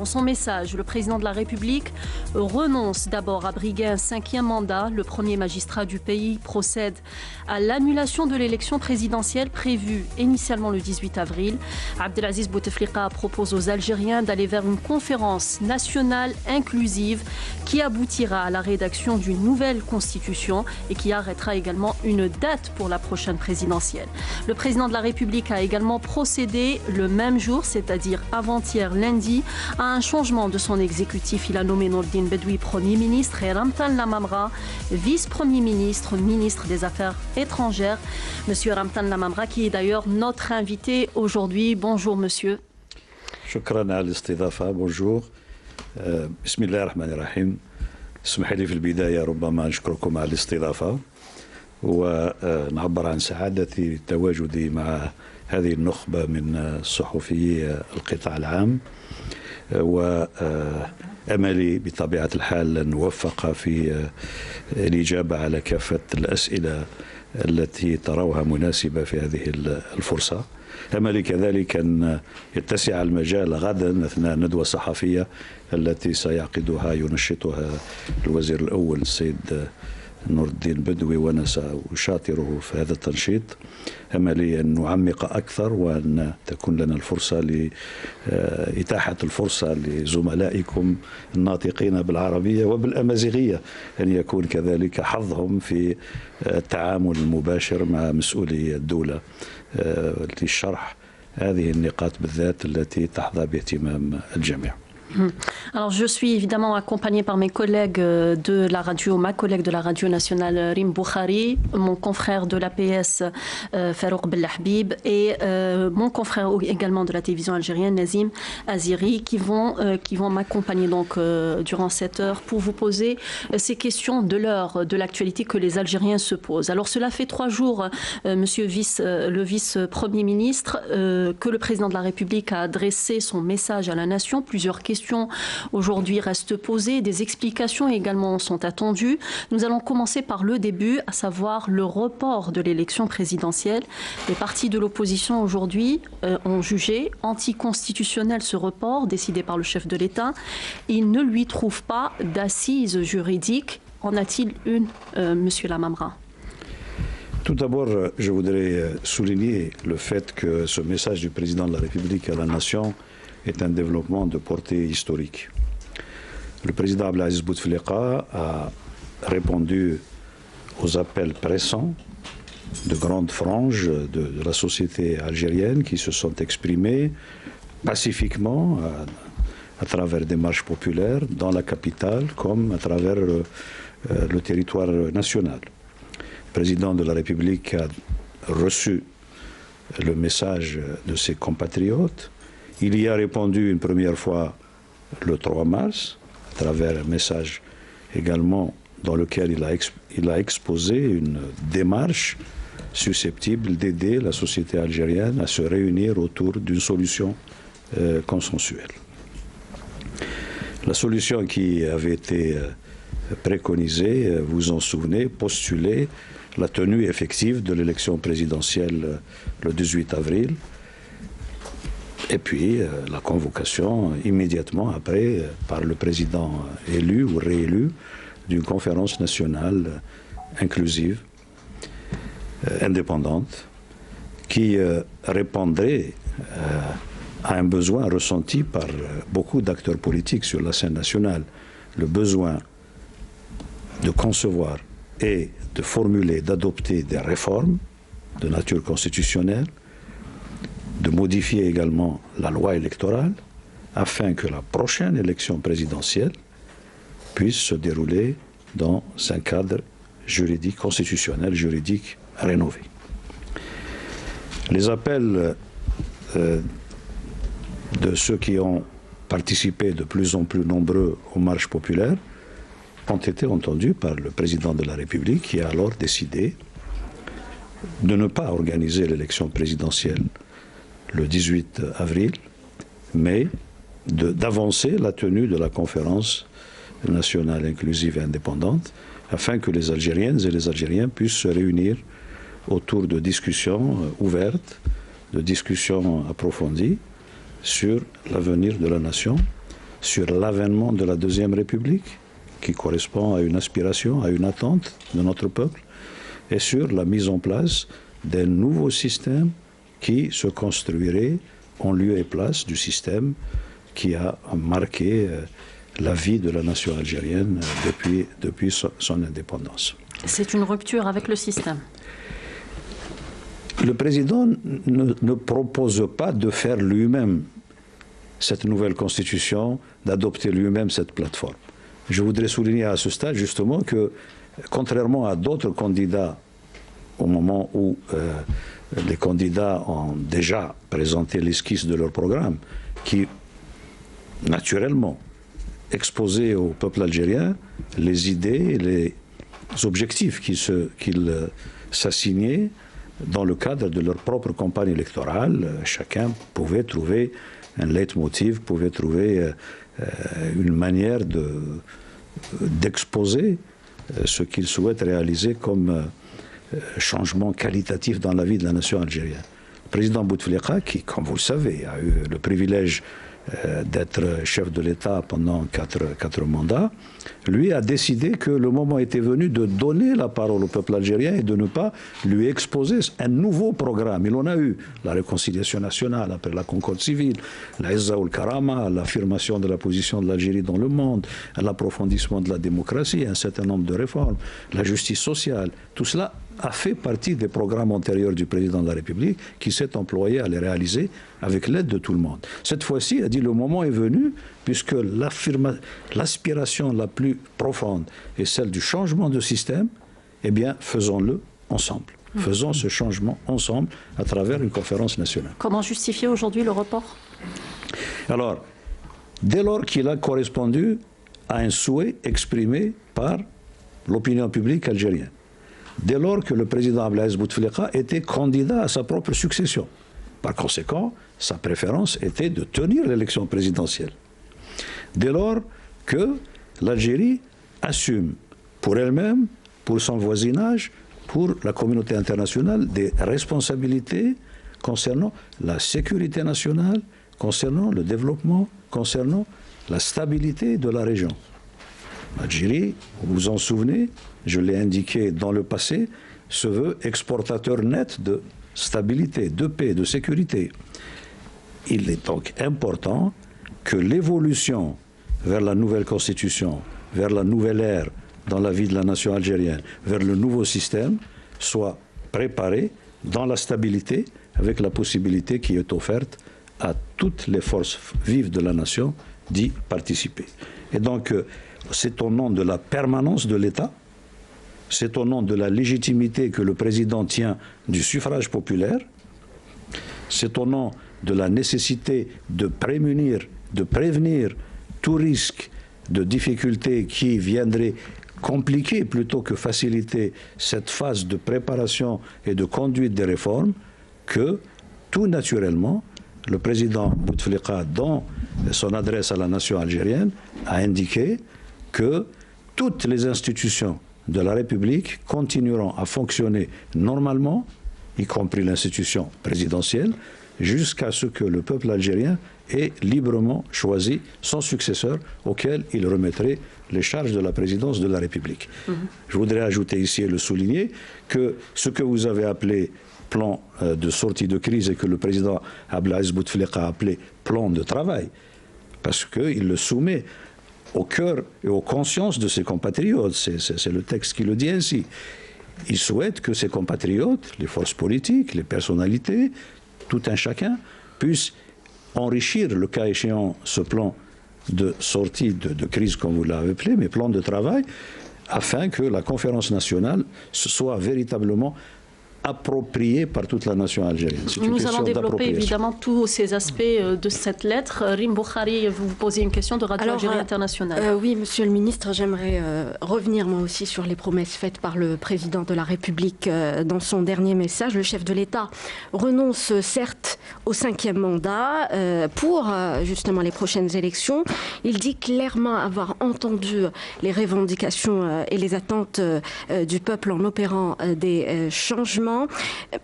Dans son message, le président de la République renonce d'abord à briguer un 5e mandat. Le premier magistrat du pays procède à l'annulation de l'élection présidentielle prévue initialement le 18 avril. Abdelaziz Bouteflika propose aux Algériens d'aller vers une conférence nationale inclusive qui aboutira à la rédaction d'une nouvelle constitution et qui arrêtera également une date pour la prochaine présidentielle. Le président de la République a également procédé le même jour, c'est-à-dire avant-hier lundi, à un changement de son exécutif. Il a nommé Nourdine Bedoui Premier ministre et Ramtan Lamamra vice-premier ministre, ministre des Affaires étrangères. Monsieur Ramtan Lamamra, qui est d'ailleurs notre invité aujourd'hui. Bonjour monsieur. شكرا على الاستضافة. bonjour. بسم الله الرحمن الرحيم. اسمح لي في البداية ربما نشكركم على الاستضافة ونعبر عن سعادتي بتواجدي مع هذه النخبة من صحفي القطاع العام، وأملي بطبيعة الحال أن نوفق في الإجابة على كافة الأسئلة التي تروها مناسبة في هذه الفرصة. أملي كذلك أن يتسع المجال غدا أثناء ندوة صحفية التي سيعقدها ينشطها الوزير الأول السيد نور الدين بدوي، وأنا سأشاطره في هذا التنشيط. أملي أن نعمق أكثر وأن تكون لنا الفرصة لإتاحة الفرصة لزملائكم الناطقين بالعربية وبالأمازيغية أن يكون كذلك حظهم في التعامل المباشر مع مسؤولي الدولة لشرح هذه النقاط بالذات التي تحظى باهتمام الجميع. Alors je suis évidemment accompagnée par mes collègues de la radio, ma collègue de la radio nationale Rim Boukhari, mon confrère de l'APS Farouk Bellahbib et mon confrère également de la télévision algérienne Nazim Aziri qui vont m'accompagner donc durant cette heure pour vous poser ces questions de l'heure, de l'actualité que les Algériens se posent. Alors cela fait 3 jours, monsieur le vice-premier ministre, que le président de la République a adressé son message à la nation. Plusieurs questions aujourd'hui restent posées, des explications également sont attendues. Nous allons commencer par le début, à savoir le report de l'élection présidentielle. Les partis de l'opposition aujourd'hui ont jugé anticonstitutionnel ce report décidé par le chef de l'État. Ils ne lui trouvent pas d'assises juridiques. En a-t-il une, monsieur Lamamra? Tout d'abord, je voudrais souligner le fait que ce message du président de la République à la nation est un développement de portée historique. Le président Abdelaziz Bouteflika a répondu aux appels pressants de grandes franges de la société algérienne qui se sont exprimés pacifiquement à travers des marches populaires dans la capitale comme à travers le territoire national. Le président de la République a reçu le message de ses compatriotes. Il y a répondu une première fois le 3 mars, à travers un message également dans lequel il a exposé une démarche susceptible d'aider la société algérienne à se réunir autour d'une solution consensuelle. La solution qui avait été préconisée, vous en souvenez, postulait la tenue effective de l'élection présidentielle le 18 avril, et puis la convocation immédiatement après par le président élu ou réélu d'une conférence nationale inclusive, indépendante, qui répondrait à un besoin ressenti par beaucoup d'acteurs politiques sur la scène nationale, le besoin de concevoir et de formuler, d'adopter des réformes de nature constitutionnelle, de modifier également la loi électorale afin que la prochaine élection présidentielle puisse se dérouler dans un cadre juridique, constitutionnel, juridique rénové. Les appels de ceux qui ont participé de plus en plus nombreux aux marches populaires ont été entendus par le président de la République qui a alors décidé de ne pas organiser l'élection présidentielle le 18 avril, mais d'avancer la tenue de la conférence nationale inclusive et indépendante afin que les Algériennes et les Algériens puissent se réunir autour de discussions ouvertes, de discussions approfondies sur l'avenir de la nation, sur l'avènement de la Deuxième République, qui correspond à une aspiration, à une attente de notre peuple, et sur la mise en place d'un nouveau système qui se construirait en lieu et place du système qui a marqué la vie de la nation algérienne depuis son indépendance. C'est une rupture avec le système. Le président ne propose pas de faire lui-même cette nouvelle constitution, d'adopter lui-même cette plateforme. Je voudrais souligner à ce stade justement que, contrairement à d'autres candidats, au moment où les candidats ont déjà présenté l'esquisse de leur programme, qui naturellement exposait au peuple algérien les idées et les objectifs qu'ils s'assignaient dans le cadre de leur propre campagne électorale. Chacun pouvait trouver un leitmotiv, pouvait trouver une manière d'exposer ce qu'il souhaite réaliser comme changement qualitatif dans la vie de la nation algérienne. Le président Bouteflika, qui, comme vous le savez, a eu le privilège d'être chef de l'État pendant quatre mandats, lui a décidé que le moment était venu de donner la parole au peuple algérien et de ne pas lui exposer un nouveau programme. Il en a eu la réconciliation nationale après la concorde civile, la Izza ou le Karama, l'affirmation de la position de l'Algérie dans le monde, l'approfondissement de la démocratie, un certain nombre de réformes, la justice sociale. Tout cela a fait partie des programmes antérieurs du président de la République qui s'est employé à les réaliser avec l'aide de tout le monde. Cette fois-ci, il a dit le moment est venu, puisque l'aspiration la plus profonde est celle du changement de système, eh bien, faisons-le ensemble. Faisons ce changement ensemble à travers une conférence nationale. Comment justifier aujourd'hui le report? Alors, dès lors qu'il a correspondu à un souhait exprimé par l'opinion publique algérienne, dès lors que le président Abdelaziz Bouteflika était candidat à sa propre succession. Par conséquent, sa préférence était de tenir l'élection présidentielle. Dès lors que l'Algérie assume pour elle-même, pour son voisinage, pour la communauté internationale, des responsabilités concernant la sécurité nationale, concernant le développement, concernant la stabilité de la région. L'Algérie, vous vous en souvenez, je l'ai indiqué dans le passé, se veut exportateur net de stabilité, de paix, de sécurité. Il est donc important que l'évolution vers la nouvelle constitution, vers la nouvelle ère dans la vie de la nation algérienne, vers le nouveau système, soit préparée dans la stabilité, avec la possibilité qui est offerte à toutes les forces vives de la nation d'y participer. Et donc, c'est au nom de la permanence de l'État, c'est au nom de la légitimité que le président tient du suffrage populaire, c'est au nom de la nécessité de prévenir tout risque de difficulté qui viendrait compliquer plutôt que faciliter cette phase de préparation et de conduite des réformes, que tout naturellement, le président Bouteflika, dans son adresse à la nation algérienne, a indiqué que toutes les institutions de la République continueront à fonctionner normalement, y compris l'institution présidentielle, jusqu'à ce que le peuple algérien ait librement choisi son successeur auquel il remettrait les charges de la présidence de la République. Je voudrais ajouter ici et le souligner que ce que vous avez appelé plan de sortie de crise et que le président Abdelaziz Bouteflika a appelé plan de travail, parce qu'il le soumet au cœur et aux consciences de ses compatriotes. C'est le texte qui le dit ainsi. Il souhaite que ses compatriotes, les forces politiques, les personnalités, tout un chacun, puissent enrichir, le cas échéant, ce plan de sortie de crise, comme vous l'avez appelé, mais plan de travail, afin que la conférence nationale soit véritablement appropriée par toute la nation algérienne. Nous allons développer évidemment tous ces aspects de cette lettre. Rim Boukhari, vous posez une question de Radio Algérie Internationale. Oui, Monsieur le Ministre, j'aimerais revenir moi aussi sur les promesses faites par le président de la République dans son dernier message. Le chef de l'État renonce certes au 5e mandat pour justement les prochaines élections. Il dit clairement avoir entendu les revendications et les attentes du peuple en opérant des changements.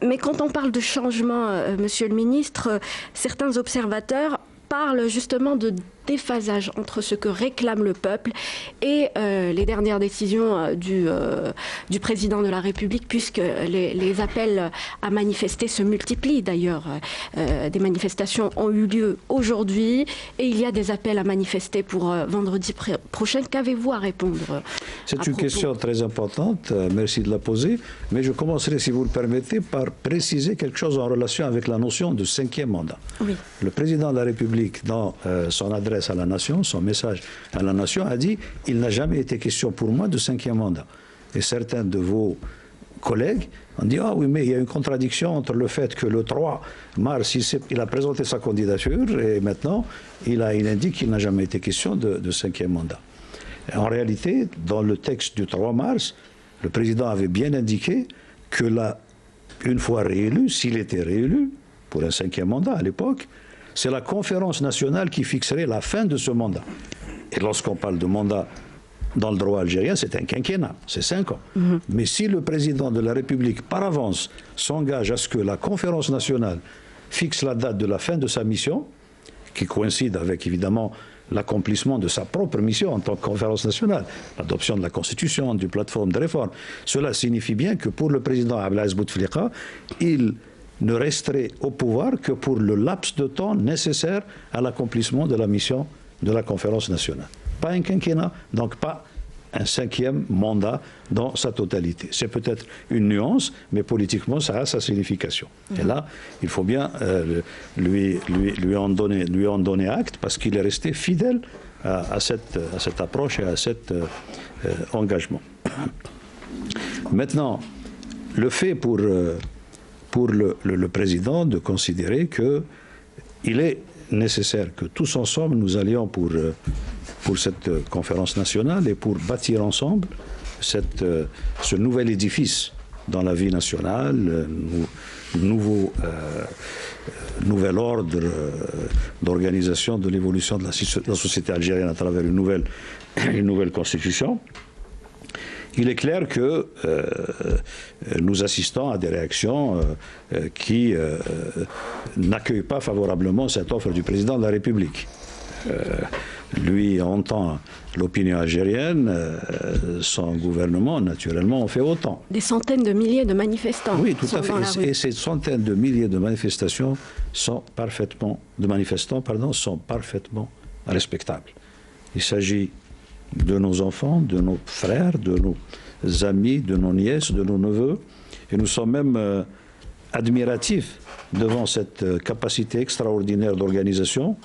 Mais quand on parle de changement, Monsieur le Ministre, certains observateurs parlent justement de déphasage entre ce que réclame le peuple et les dernières décisions du président de la République, puisque les appels à manifester se multiplient d'ailleurs. Des manifestations ont eu lieu aujourd'hui et il y a des appels à manifester pour vendredi prochain. Qu'avez-vous à répondre? C'est une question très importante, merci de la poser, mais je commencerai, si vous le permettez, par préciser quelque chose en relation avec la notion de 5e mandat. Oui. Le président de la République, dans son adresse à la nation, son message à la nation, a dit « Il n'a jamais été question pour moi de 5e mandat ». Et certains de vos collègues ont dit « Ah oui, mais il y a une contradiction entre le fait que le 3 mars, il a présenté sa candidature et maintenant, il indique qu'il n'a jamais été question de 5e mandat ». En réalité, dans le texte du 3 mars, le président avait bien indiqué que une fois réélu, s'il était réélu, pour un 5e mandat à l'époque, c'est la conférence nationale qui fixerait la fin de ce mandat. Et lorsqu'on parle de mandat dans le droit algérien, c'est un quinquennat, c'est 5 ans. Mais si le président de la République, par avance, s'engage à ce que la conférence nationale fixe la date de la fin de sa mission, qui coïncide avec évidemment l'accomplissement de sa propre mission en tant que conférence nationale, l'adoption de la Constitution, d'une plateforme de réforme. Cela signifie bien que pour le président Abdelaziz Bouteflika, il ne resterait au pouvoir que pour le laps de temps nécessaire à l'accomplissement de la mission de la conférence nationale. Pas un quinquennat, donc pas un 5e mandat dans sa totalité. C'est peut-être une nuance, mais politiquement, ça a sa signification. Et là, il faut bien lui en donner acte, parce qu'il est resté fidèle à cette approche et à cet engagement. Maintenant, le fait pour le président de considérer qu'il est nécessaire que tous ensemble, nous allions pour cette conférence nationale et pour bâtir ensemble ce nouvel édifice dans la vie nationale, nouvel ordre d'organisation de l'évolution de la société algérienne à travers une nouvelle constitution. Il est clair que nous assistons à des réactions qui n'accueillent pas favorablement cette offre du président de la République. Lui entend l'opinion algérienne, son gouvernement, naturellement, en fait autant. Des centaines de milliers de manifestants. Oui, tout à fait. Et ces centaines de milliers de manifestants sont parfaitement respectables. Il s'agit de nos enfants, de nos frères, de nos amis, de nos nièces, de nos neveux. Et nous sommes même admiratifs devant cette capacité extraordinaire d'organisation,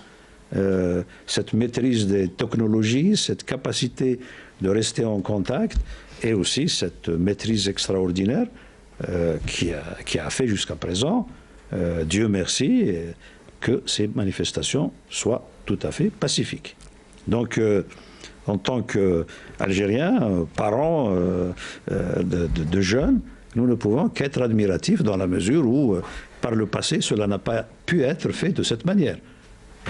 cette maîtrise des technologies, cette capacité de rester en contact et aussi cette maîtrise extraordinaire qui a fait jusqu'à présent, Dieu merci, que ces manifestations soient tout à fait pacifiques. Donc, en tant qu'Algériens, parents de jeunes, nous ne pouvons qu'être admiratifs dans la mesure où, par le passé, cela n'a pas pu être fait de cette manière.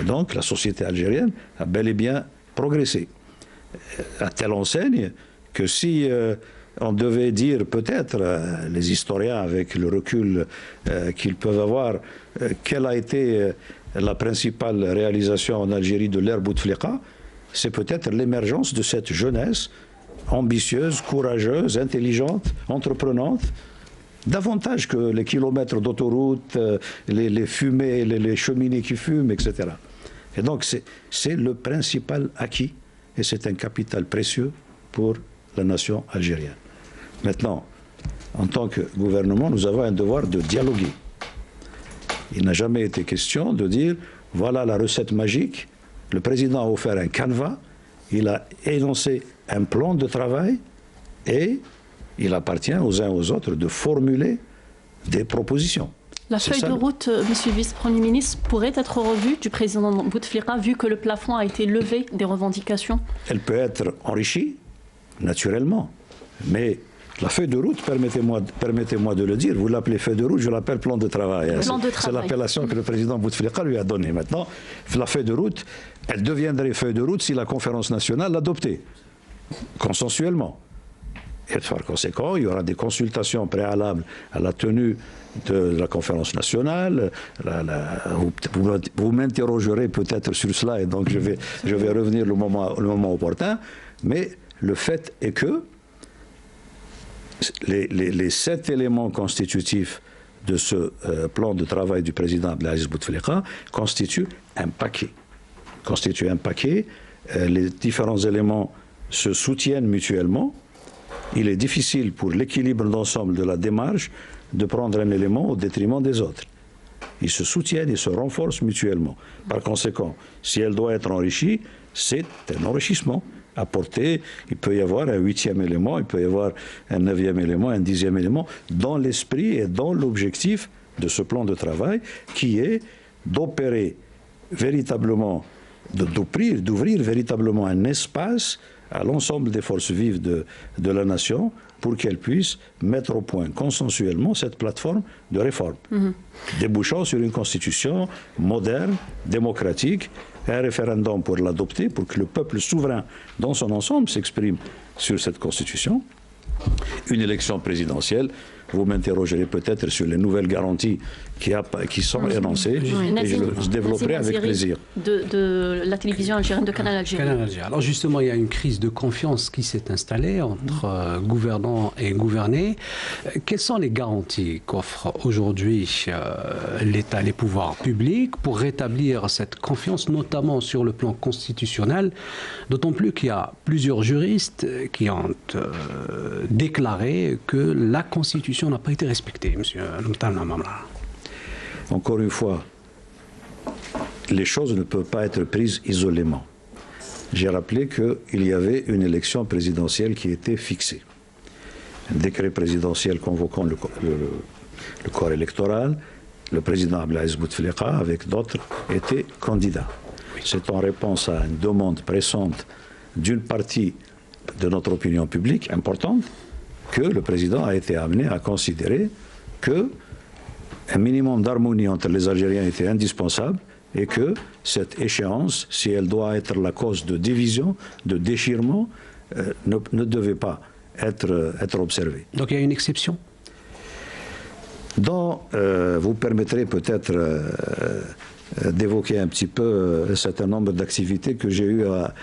Et donc, la société algérienne a bel et bien progressé. À telle enseigne que si on devait dire peut-être, les historiens avec le recul qu'ils peuvent avoir, quelle a été la principale réalisation en Algérie de l'ère Bouteflika, c'est peut-être l'émergence de cette jeunesse ambitieuse, courageuse, intelligente, entreprenante, davantage que les kilomètres d'autoroute, les fumées, les cheminées qui fument, etc. Et donc c'est le principal acquis et c'est un capital précieux pour la nation algérienne. Maintenant, en tant que gouvernement, nous avons un devoir de dialoguer. Il n'a jamais été question de dire voilà la recette magique. Le président a offert un canevas, il a énoncé un plan de travail et il appartient aux uns aux autres de formuler des propositions. La feuille de route, Monsieur le Vice-Premier ministre, pourrait être revue du président Bouteflika vu que le plafond a été levé des revendications? Elle peut être enrichie, naturellement, mais la feuille de route, permettez-moi de le dire, vous l'appelez feuille de route, je l'appelle plan de travail. C'est l'appellation que le président Bouteflika lui a donnée. Maintenant, la feuille de route, elle deviendrait feuille de route si la conférence nationale l'adoptait, consensuellement. Et par conséquent, il y aura des consultations préalables à la tenue de la conférence nationale. Vous m'interrogerez peut-être sur cela, et donc je vais revenir le moment opportun. Mais le fait est que les 7 éléments constitutifs de ce plan de travail du président Abdelaziz Bouteflika constituent un paquet. Les différents éléments se soutiennent mutuellement. Il est difficile pour l'équilibre d'ensemble de la démarche de prendre un élément au détriment des autres. Ils se soutiennent et se renforcent mutuellement. Par conséquent, si elle doit être enrichie, c'est un enrichissement apporté. Il peut y avoir un 8e élément, il peut y avoir un 9e élément, un 10e élément, dans l'esprit et dans l'objectif de ce plan de travail qui est d'opérer véritablement, d'ouvrir véritablement un espace à l'ensemble des forces vives de la nation pour qu'elles puissent mettre au point consensuellement cette plateforme de réforme, débouchant sur une constitution moderne, démocratique, un référendum pour l'adopter, pour que le peuple souverain dans son ensemble s'exprime sur cette constitution, une élection présidentielle. Vous m'interrogerez peut-être sur les nouvelles garanties qui sont énoncées, et je le développerai avec plaisir. De la télévision algérienne, de Canal Algérie. Alors justement, il y a une crise de confiance qui s'est installée entre gouvernants et gouvernés. Quelles sont les garanties qu'offrent aujourd'hui l'État, les pouvoirs publics pour rétablir cette confiance, notamment sur le plan constitutionnel, d'autant plus qu'il y a plusieurs juristes qui ont déclaré que la Constitution n'a pas été respectée, M. Mamla. Encore une fois, les choses ne peuvent pas être prises isolément. J'ai rappelé qu'il y avait une élection présidentielle qui était fixée. Un décret présidentiel convoquant le corps électoral, le président Abdelaziz Bouteflika, avec d'autres, était candidat. C'est en réponse à une demande pressante d'une partie de notre opinion publique importante que le président a été amené à considérer qu'un minimum d'harmonie entre les Algériens était indispensable et que cette échéance, si elle doit être la cause de division, de déchirement, ne devait pas être observée. Donc il y a une exception ? Vous permettrez peut-être d'évoquer un petit peu un certain nombre d'activités que j'ai eu à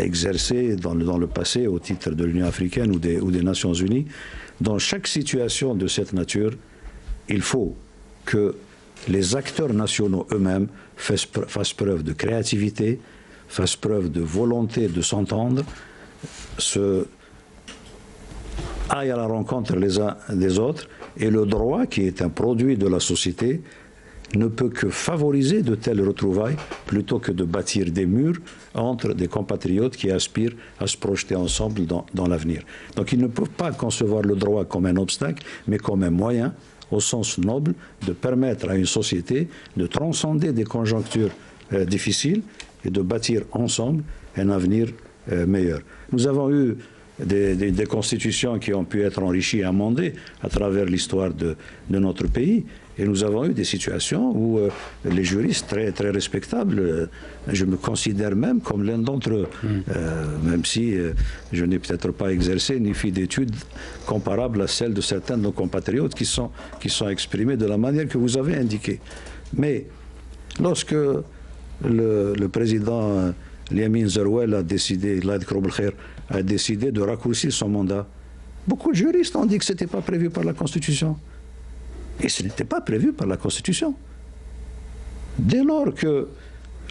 exercer dans le passé au titre de l'Union africaine ou des Nations unies. Dans chaque situation de cette nature, il faut que les acteurs nationaux eux-mêmes fassent preuve de créativité, fassent preuve de volonté de s'entendre, aillent à la rencontre les uns des autres, et le droit, qui est un produit de la société, ne peut que favoriser de telles retrouvailles plutôt que de bâtir des murs entre des compatriotes qui aspirent à se projeter ensemble dans l'avenir. Donc ils ne peuvent pas concevoir le droit comme un obstacle, mais comme un moyen, au sens noble, de permettre à une société de transcender des conjonctures difficiles et de bâtir ensemble un avenir meilleur. Nous avons eu des constitutions qui ont pu être enrichies et amendées à travers l'histoire de notre pays. Et nous avons eu des situations où les juristes très, très respectables, je me considère même comme l'un d'entre eux, même si je n'ai peut-être pas exercé ni fait d'études comparables à celles de certains de nos compatriotes qui sont exprimés de la manière que vous avez indiquée. Mais lorsque le président Liamin Zerouel a décidé de raccourcir son mandat, beaucoup de juristes ont dit que ce n'était pas prévu par la Constitution. Et ce n'était pas prévu par la Constitution. Dès lors que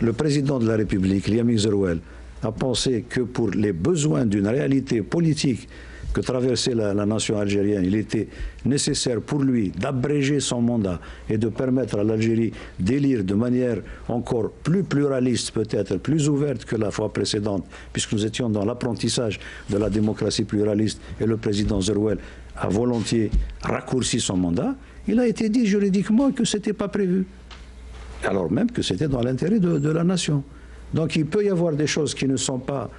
le président de la République, Liamin Zerouel, a pensé que pour les besoins d'une réalité politique que traversait la nation algérienne, il était nécessaire pour lui d'abréger son mandat et de permettre à l'Algérie d'élire de manière encore plus pluraliste, peut-être plus ouverte que la fois précédente, puisque nous étions dans l'apprentissage de la démocratie pluraliste et le président Zerouel a volontiers raccourci son mandat, il a été dit juridiquement que ce n'était pas prévu, alors même que c'était dans l'intérêt de la nation. Donc il peut y avoir des choses qui ne sont pas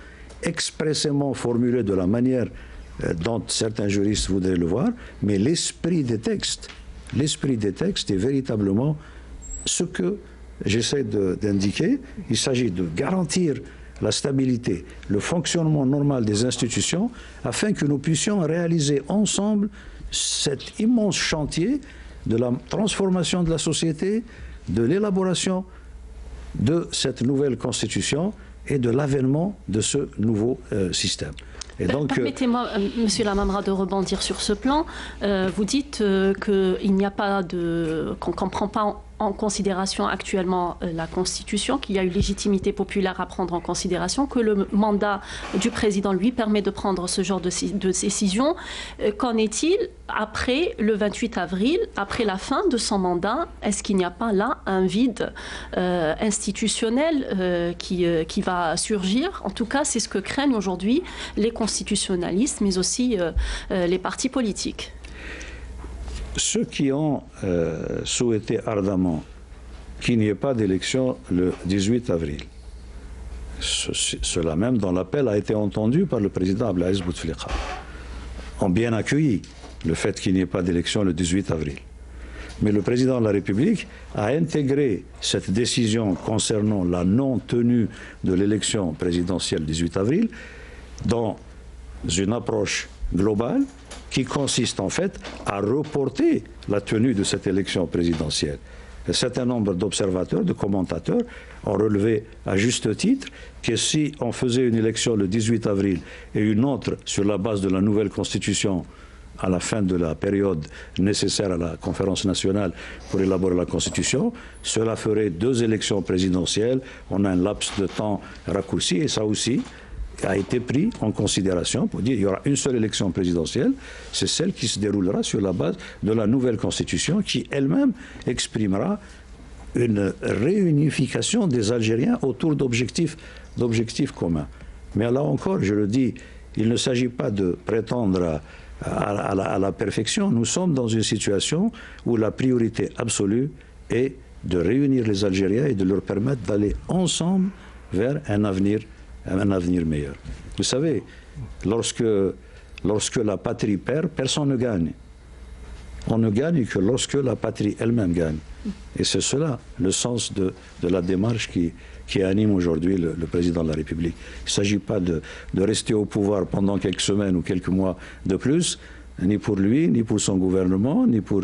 expressément formulées de la manière dont certains juristes voudraient le voir, mais l'esprit des textes est véritablement ce que j'essaie d'indiquer. Il s'agit de garantir la stabilité, le fonctionnement normal des institutions, afin que nous puissions réaliser ensemble cet immense chantier de la transformation de la société, de l'élaboration de cette nouvelle constitution et de l'avènement de ce nouveau système. Permettez-moi, Monsieur Lamamra, de rebondir sur ce plan. Vous dites qu'il n'y a pas qu'on ne prend pas en considération actuellement la Constitution, qu'il y a une légitimité populaire à prendre en considération, que le mandat du président lui permet de prendre ce genre de décision. Qu'en est-il après le 28 avril, après la fin de son mandat? Est-ce qu'il n'y a pas là un vide institutionnel qui va surgir? En tout cas, c'est ce que craignent aujourd'hui les constitutionnalistes, mais aussi les partis politiques. Ceux qui ont souhaité ardemment qu'il n'y ait pas d'élection le 18 avril, cela même dont l'appel a été entendu par le président Abdelaziz Bouteflika, ont bien accueilli le fait qu'il n'y ait pas d'élection le 18 avril. Mais le président de la République a intégré cette décision concernant la non-tenue de l'élection présidentielle 18 avril dans une approche globale qui consiste en fait à reporter la tenue de cette élection présidentielle. Un certain nombre d'observateurs, de commentateurs ont relevé à juste titre que si on faisait une élection le 18 avril et une autre sur la base de la nouvelle constitution à la fin de la période nécessaire à la conférence nationale pour élaborer la Constitution, cela ferait 2 élections présidentielles. On a un laps de temps raccourci et ça aussi a été pris en considération pour dire qu'il y aura une seule élection présidentielle, c'est celle qui se déroulera sur la base de la nouvelle Constitution qui elle-même exprimera une réunification des Algériens autour d'objectifs communs. Mais là encore, je le dis, il ne s'agit pas de prétendre à la perfection. Nous sommes dans une situation où la priorité absolue est de réunir les Algériens et de leur permettre d'aller ensemble vers un avenir meilleur. Vous savez, lorsque la patrie perd, personne ne gagne. On ne gagne que lorsque la patrie elle-même gagne. Et c'est cela le sens de la démarche qui anime aujourd'hui le président de la République. Il ne s'agit pas de rester au pouvoir pendant quelques semaines ou quelques mois de plus, ni pour lui, ni pour son gouvernement, ni pour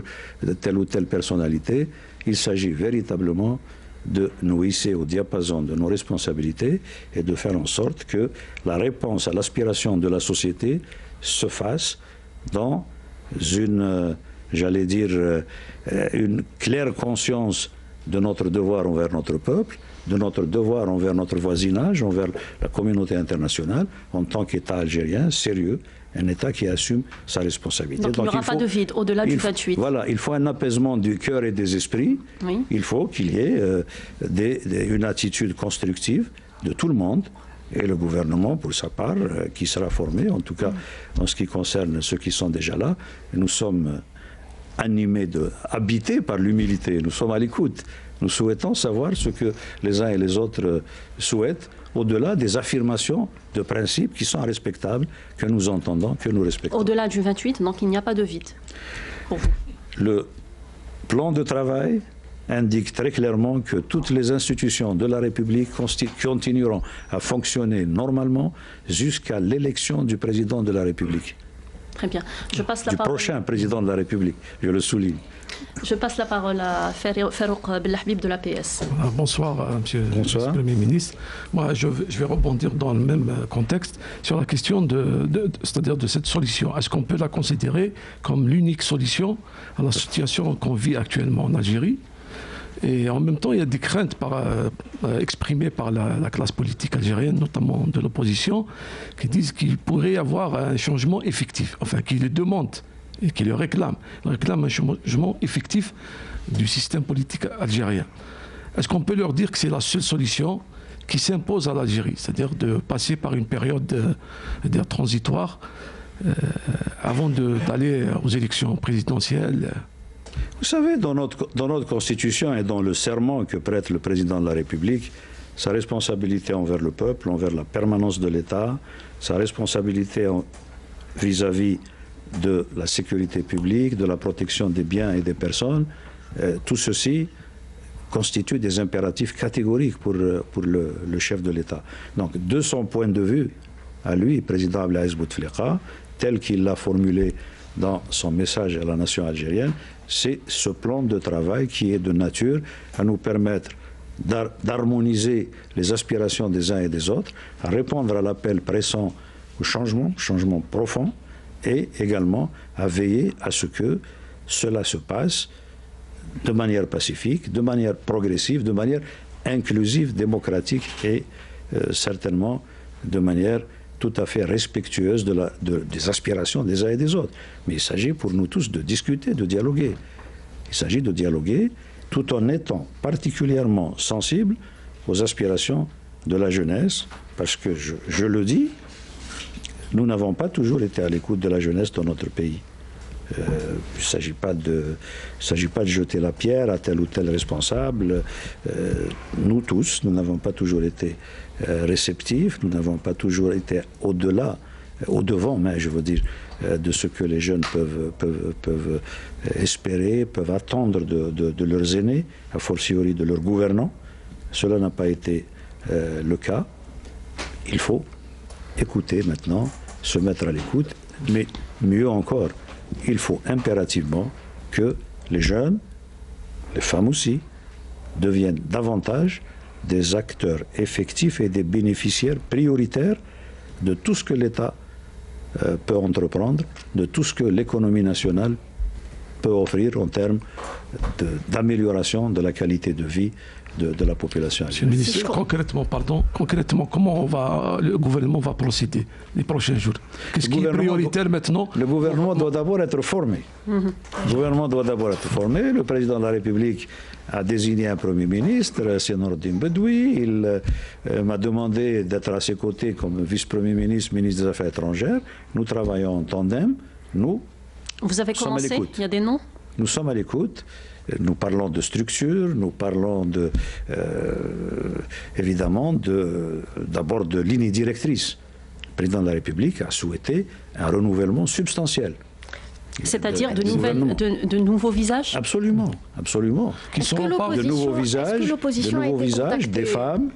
telle ou telle personnalité. Il s'agit véritablement de nous hisser au diapason de nos responsabilités et de faire en sorte que la réponse à l'aspiration de la société se fasse dans une, j'allais dire, une claire conscience de notre devoir envers notre peuple, de notre devoir envers notre voisinage, envers la communauté internationale, en tant qu'État algérien sérieux, un État qui assume sa responsabilité. Donc il n'y aura pas de vide au-delà du 28. Voilà, il faut un apaisement du cœur et des esprits. Oui. Il faut qu'il y ait une attitude constructive de tout le monde et le gouvernement, pour sa part, qui sera formé, en tout cas en ce qui concerne ceux qui sont déjà là. Nous sommes animés, habités par l'humilité. Nous sommes à l'écoute. Nous souhaitons savoir ce que les uns et les autres souhaitent, au-delà des affirmations de principes qui sont respectables, que nous entendons, que nous respectons. Au-delà du 28, donc il n'y a pas de vide pour vous. Le plan de travail indique très clairement que toutes les institutions de la République continueront à fonctionner normalement jusqu'à l'élection du président de la République. Très bien. Je passe la parole. Du prochain président de la République, je le souligne. Je passe la parole à Farouk Belahbib de l'APS. Bonsoir, Monsieur le Premier ministre. Moi, je vais rebondir dans le même contexte sur la question c'est-à-dire de cette solution. Est-ce qu'on peut la considérer comme l'unique solution à la situation qu'on vit actuellement en Algérie? Et en même temps, il y a des craintes exprimées par la classe politique algérienne, notamment de l'opposition, qui disent qu'il pourrait y avoir un changement effectif, enfin, qui le demandent et qui le réclament. Ils réclament un changement effectif du système politique algérien. Est-ce qu'on peut leur dire que c'est la seule solution qui s'impose à l'Algérie, c'est-à-dire de passer par une période transitoire avant d'aller aux élections présidentielles? Vous savez, dans notre Constitution et dans le serment que prête le président de la République, sa responsabilité envers le peuple, envers la permanence de l'État, sa responsabilité vis-à-vis de la sécurité publique, de la protection des biens et des personnes, tout ceci constituent des impératifs catégoriques pour le chef de l'État. Donc, de son point de vue, à lui, président Abdelaziz Bouteflika, tel qu'il l'a formulé dans son message à la nation algérienne, c'est ce plan de travail qui est de nature à nous permettre d'harmoniser les aspirations des uns et des autres, à répondre à l'appel pressant au changement profond, et également à veiller à ce que cela se passe de manière pacifique, de manière progressive, de manière inclusive, démocratique et certainement de manière tout à fait respectueuse des aspirations des uns et des autres. Mais il s'agit pour nous tous de discuter, de dialoguer. Il s'agit de dialoguer tout en étant particulièrement sensible aux aspirations de la jeunesse, parce que je le dis, nous n'avons pas toujours été à l'écoute de la jeunesse dans notre pays. Il ne s'agit pas de jeter la pierre à tel ou tel responsable. Nous tous, nous n'avons pas toujours été réceptifs, nous n'avons pas toujours été au-devant, mais je veux dire, de ce que les jeunes peuvent espérer, peuvent attendre de leurs aînés, a fortiori de leurs gouvernants. Cela n'a pas été le cas. Il faut écouter maintenant, se mettre à l'écoute, mais mieux encore, il faut impérativement que les jeunes, les femmes aussi, deviennent davantage des acteurs effectifs et des bénéficiaires prioritaires de tout ce que l'État peut entreprendre, de tout ce que l'économie nationale peut offrir en termes d'amélioration de la qualité de vie de la population. Monsieur le ministre, concrètement, comment le gouvernement va procéder les prochains jours? Qu'est-ce qui est prioritaire maintenant? Le gouvernement doit d'abord être formé. Le gouvernement doit d'abord être formé. Le président de la République a désigné un Premier ministre, c'est Nourdine Bedoui. Il m'a demandé d'être à ses côtés comme vice-premier ministre, ministre des Affaires étrangères. Nous travaillons en tandem. Vous avez commencé? Il y a des noms? Nous sommes à l'écoute. Nous parlons de structure, nous parlons évidemment d'abord de lignes directrices. Le président de la République a souhaité un renouvellement substantiel. C'est-à-dire de nouveaux visages? Absolument, absolument. Qui sont de nouveaux visages, des femmes,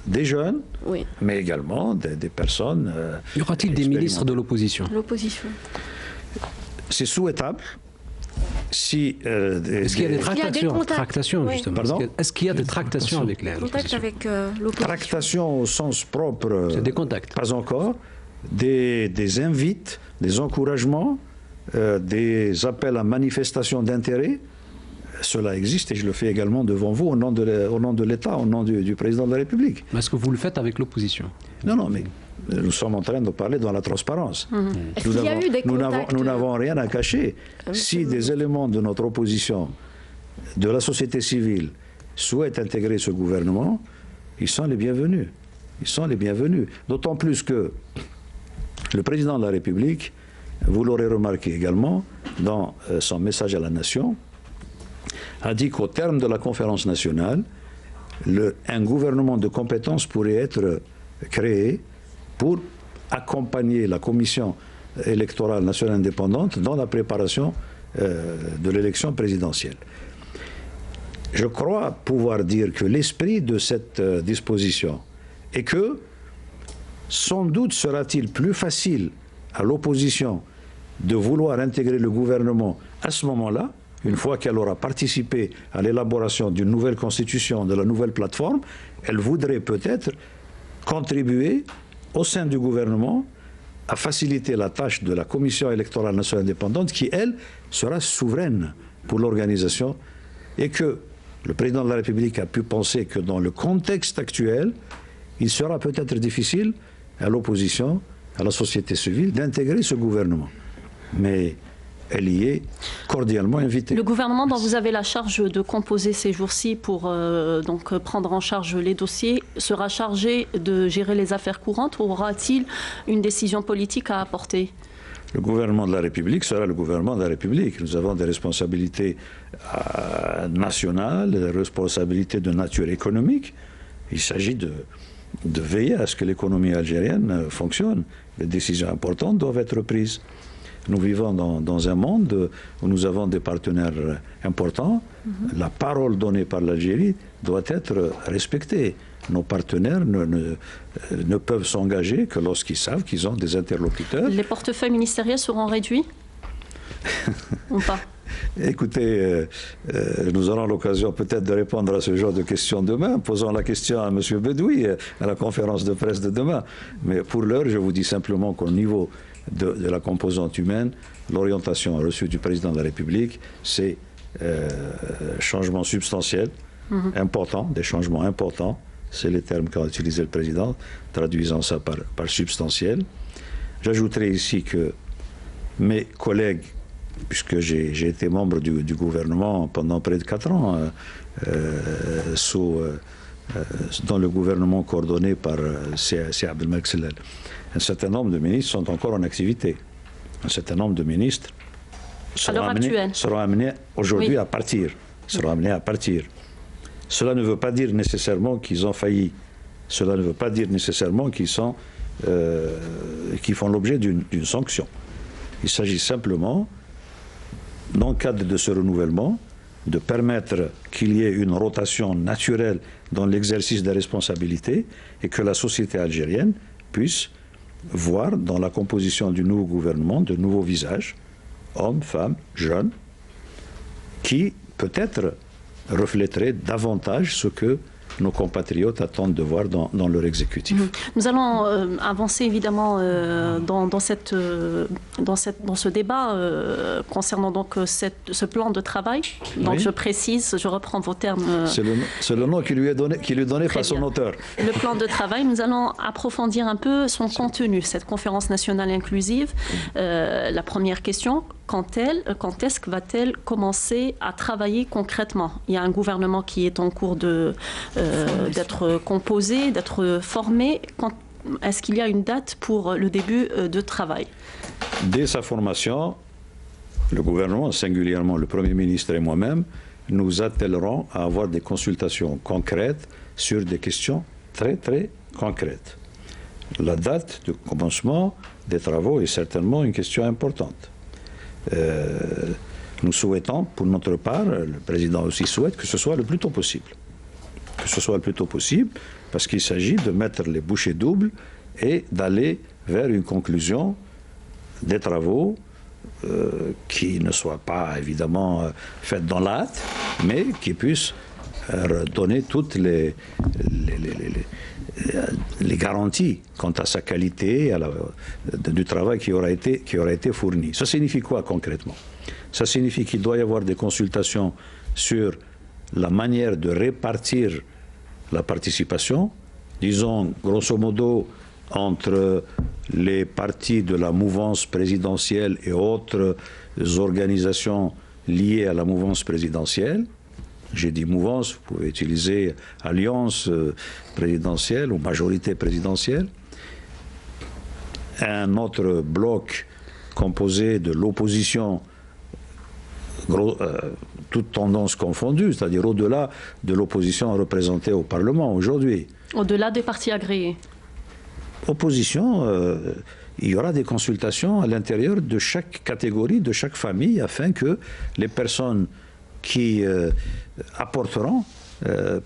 des jeunes, oui, mais également des personnes. Y aura-t-il des ministres de l'opposition? L'opposition. C'est souhaitable. Est-ce qu'il y a des tractations, justement? Est-ce qu'il y a des tractations avec l'opposition? Tractations au sens propre, c'est des contacts. Pas encore. Des invites, des encouragements, des appels à manifestation d'intérêt. Cela existe et je le fais également devant vous au nom de l'État, au nom du président de la République. Mais est-ce que vous le faites avec l'opposition? Non, mais nous sommes en train de parler dans la transparence. Nous n'avons rien à cacher. Si des éléments de notre opposition, de la société civile, souhaitent intégrer ce gouvernement, ils sont les bienvenus. Ils sont les bienvenus. D'autant plus que le président de la République, vous l'aurez remarqué également, dans son message à la nation, a dit qu'au terme de la conférence nationale, un gouvernement de compétences pourrait être créé pour accompagner la Commission électorale nationale indépendante dans la préparation de l'élection présidentielle. Je crois pouvoir dire que l'esprit de cette disposition est que, sans doute sera-t-il plus facile à l'opposition de vouloir intégrer le gouvernement à ce moment-là, une fois qu'elle aura participé à l'élaboration d'une nouvelle constitution, de la nouvelle plateforme, elle voudrait peut-être contribuer au sein du gouvernement à faciliter la tâche de la Commission électorale nationale indépendante qui, elle, sera souveraine pour l'organisation et que le président de la République a pu penser que dans le contexte actuel, il sera peut-être difficile à l'opposition, à la société civile, d'intégrer ce gouvernement. Mais elle y est cordialement invitée. Le gouvernement dont vous avez la charge de composer ces jours-ci pour donc prendre en charge les dossiers sera chargé de gérer les affaires courantes ou aura-t-il une décision politique à apporter? Le gouvernement de la République sera le gouvernement de la République. Nous avons des responsabilités nationales, des responsabilités de nature économique. Il s'agit de veiller à ce que l'économie algérienne fonctionne. Les décisions importantes doivent être prises. Nous vivons dans un monde où nous avons des partenaires importants. La parole donnée par l'Algérie doit être respectée. Nos partenaires ne peuvent s'engager que lorsqu'ils savent qu'ils ont des interlocuteurs. Les portefeuilles ministériels seront réduits ou pas? Écoutez, nous aurons l'occasion peut-être de répondre à ce genre de questions demain. Posons la question à M. Bedoui à la conférence de presse de demain. Mais pour l'heure, je vous dis simplement qu'au niveau de la composante humaine, l'orientation reçue du président de la République, c'est changement substantiel, important, des changements importants. C'est les termes qu'a utilisé le président, traduisant ça par substantiel. J'ajouterai ici que mes collègues, puisque j'ai été membre du gouvernement pendant près de 4 ans, dans le gouvernement coordonné par C. Abdelmalek Sellal, un certain nombre de ministres sont encore en activité. Un certain nombre de ministres seront amenés aujourd'hui à partir. Cela ne veut pas dire nécessairement qu'ils ont failli. Cela ne veut pas dire nécessairement qu'ils font l'objet d'une sanction. Il s'agit simplement, dans le cadre de ce renouvellement, de permettre qu'il y ait une rotation naturelle dans l'exercice des responsabilités et que la société algérienne puisse voir dans la composition du nouveau gouvernement de nouveaux visages, hommes, femmes, jeunes, qui peut-être reflèteraient davantage ce que nos compatriotes attendent de voir dans leur exécutif. Nous allons avancer évidemment dans ce débat concernant donc ce plan de travail. Donc je précise, je reprends vos termes. C'est le nom qui lui est donné par son auteur. Le plan de travail, nous allons approfondir un peu son contenu, cette conférence nationale inclusive. La première question, quand est-ce que va-t-elle commencer à travailler concrètement? Il y a un gouvernement qui est en cours d'être composé, d'être formé. Est-ce qu'il y a une date pour le début de travail? Dès sa formation, le gouvernement, singulièrement le Premier ministre et moi-même, nous attellerons à avoir des consultations concrètes sur des questions très, très concrètes. La date de commencement des travaux est certainement une question importante. Nous souhaitons, pour notre part, le président aussi souhaite que ce soit le plus tôt possible. Que ce soit le plus tôt possible, parce qu'il s'agit de mettre les bouchées doubles et d'aller vers une conclusion des travaux qui ne soient pas évidemment faits dans la hâte, mais qui puissent donner toutes les garanties quant à sa qualité, du travail qui aura été fourni. Ça signifie quoi concrètement? Ça signifie qu'il doit y avoir des consultations sur la manière de répartir la participation, disons grosso modo entre les partis de la mouvance présidentielle et autres organisations liées à la mouvance présidentielle. J'ai dit mouvance, vous pouvez utiliser alliance présidentielle ou majorité présidentielle. Un autre bloc composé de l'opposition, toutes tendances confondues, c'est-à-dire au-delà de l'opposition représentée au Parlement aujourd'hui. Au-delà des partis agréés. Opposition, il y aura des consultations à l'intérieur de chaque catégorie, de chaque famille, afin que les personnes qui apporteront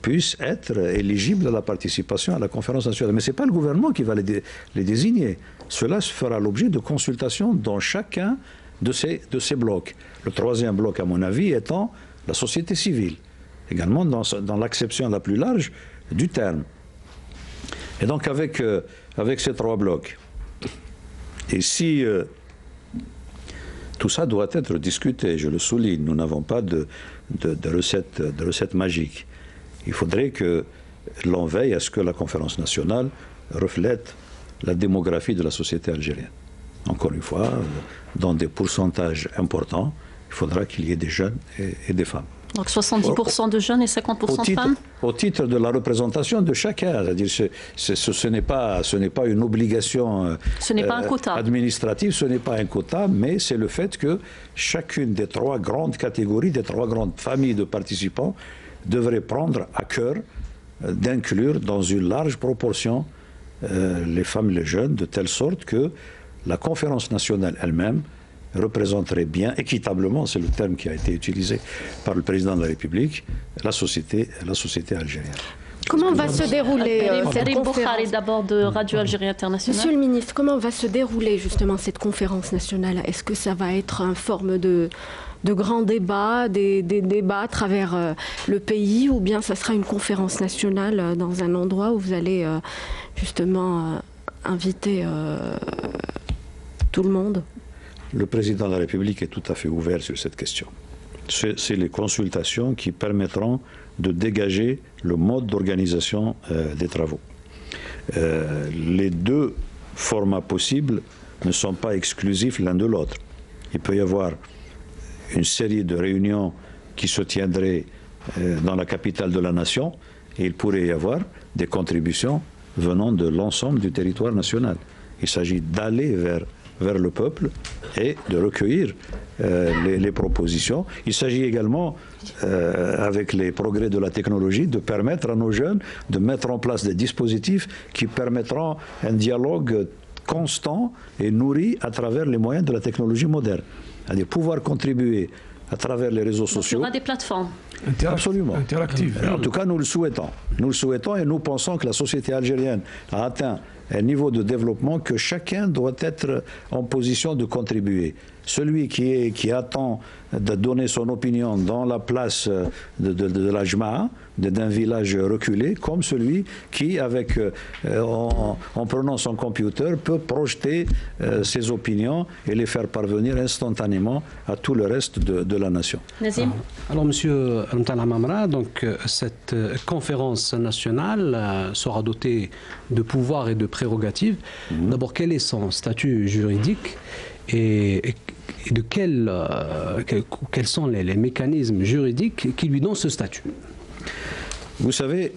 puissent être éligibles à la participation à la conférence nationale. Mais ce n'est pas le gouvernement qui va les désigner. Cela se fera l'objet de consultations dans chacun de ces blocs. Le troisième bloc, à mon avis, étant la société civile, également dans l'acception la plus large du terme. Et donc avec ces 3 blocs, et si tout ça doit être discuté, je le souligne, nous n'avons pas de recette magique. Il faudrait que l'on veille à ce que la conférence nationale reflète la démographie de la société algérienne. Encore une fois, dans des pourcentages importants, il faudra qu'il y ait des jeunes et des femmes. Donc 70% de jeunes et 50% de femmes? Au titre de la représentation de chacun. C'est-à-dire ce n'est pas une obligation un quota administrative, ce n'est pas un quota, mais c'est le fait que chacune des 3 grandes catégories, des 3 grandes familles de participants devrait prendre à cœur d'inclure dans une large proportion les femmes et les jeunes, de telle sorte que la conférence nationale elle-même représenterait bien, équitablement, c'est le terme qui a été utilisé par le président de la République, la société algérienne. Comment va se dérouler cette Rim conférence Boukhari d'abord de Radio Algérie Internationale. Monsieur le ministre, comment va se dérouler justement cette conférence nationale? Est-ce que ça va être une forme de grands débats, des débats à travers le pays, ou bien ça sera une conférence nationale dans un endroit où vous allez justement inviter tout le monde? Le président de la République est tout à fait ouvert sur cette question. C'est les consultations qui permettront de dégager le mode d'organisation des travaux. Les deux formats possibles ne sont pas exclusifs l'un de l'autre. Il peut y avoir une série de réunions qui se tiendraient dans la capitale de la nation, et il pourrait y avoir des contributions venant de l'ensemble du territoire national. Il s'agit d'aller vers le peuple et de recueillir les propositions. Il s'agit également, avec les progrès de la technologie, de permettre à nos jeunes de mettre en place des dispositifs qui permettront un dialogue constant et nourri à travers les moyens de la technologie moderne. C'est-à-dire pouvoir contribuer à travers les réseaux sociaux. Il y aura des plateformes. Absolument. Interactive. En tout cas, nous le souhaitons. Nous le souhaitons et nous pensons que la société algérienne a atteint un niveau de développement que chacun doit être en position de contribuer. Celui qui attend de donner son opinion dans la place de la Jma'a, d'un village reculé, comme celui qui, en prenant son computer, peut projeter ses opinions et les faire parvenir instantanément à tout le reste de la nation. Nazim. Alors, Monsieur Mtala Mamra, donc cette conférence nationale sera dotée de pouvoirs et de prérogatives. D'abord, quel est son statut juridique et de quels sont les mécanismes juridiques qui lui donnent ce statut? Vous savez,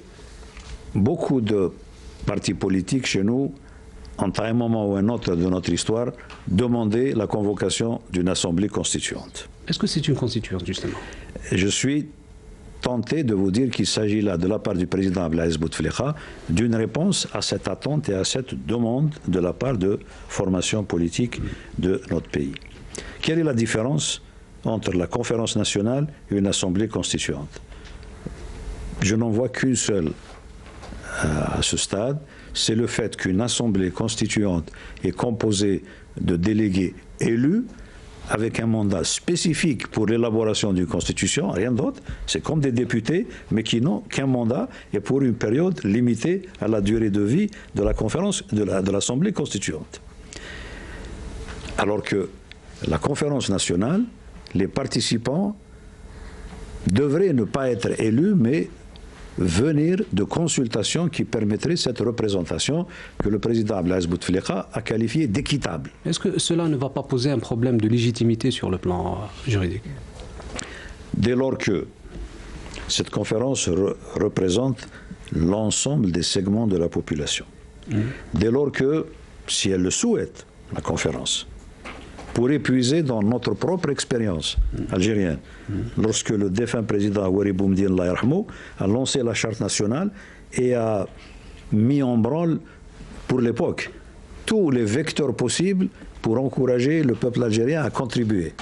beaucoup de partis politiques chez nous ont à un moment ou un autre de notre histoire demandé la convocation d'une assemblée constituante. Est-ce que c'est une constituante, justement? Je suis tenté de vous dire qu'il s'agit là, de la part du président Abdelaziz Bouteflika, d'une réponse à cette attente et à cette demande de la part de formations politiques de notre pays. Quelle est la différence entre la conférence nationale et une assemblée constituante? Je n'en vois qu'une seule à ce stade, c'est le fait qu'une assemblée constituante est composée de délégués élus avec un mandat spécifique pour l'élaboration d'une constitution, rien d'autre. C'est comme des députés, mais qui n'ont qu'un mandat et pour une période limitée à la durée de vie de la conférence, de l'assemblée constituante. Alors que la conférence nationale, les participants devraient ne pas être élus, mais venir de consultations qui permettraient cette représentation que le président Abdelaziz Bouteflika a qualifiée d'équitable. Est-ce que cela ne va pas poser un problème de légitimité sur le plan juridique? Dès lors que cette conférence représente l'ensemble des segments de la population, dès lors que, si elle le souhaite, la conférence, pour épuiser dans notre propre expérience algérienne. Lorsque le défunt président Houari Boumediene a lancé la charte nationale et a mis en branle, pour l'époque, tous les vecteurs possibles pour encourager le peuple algérien à contribuer.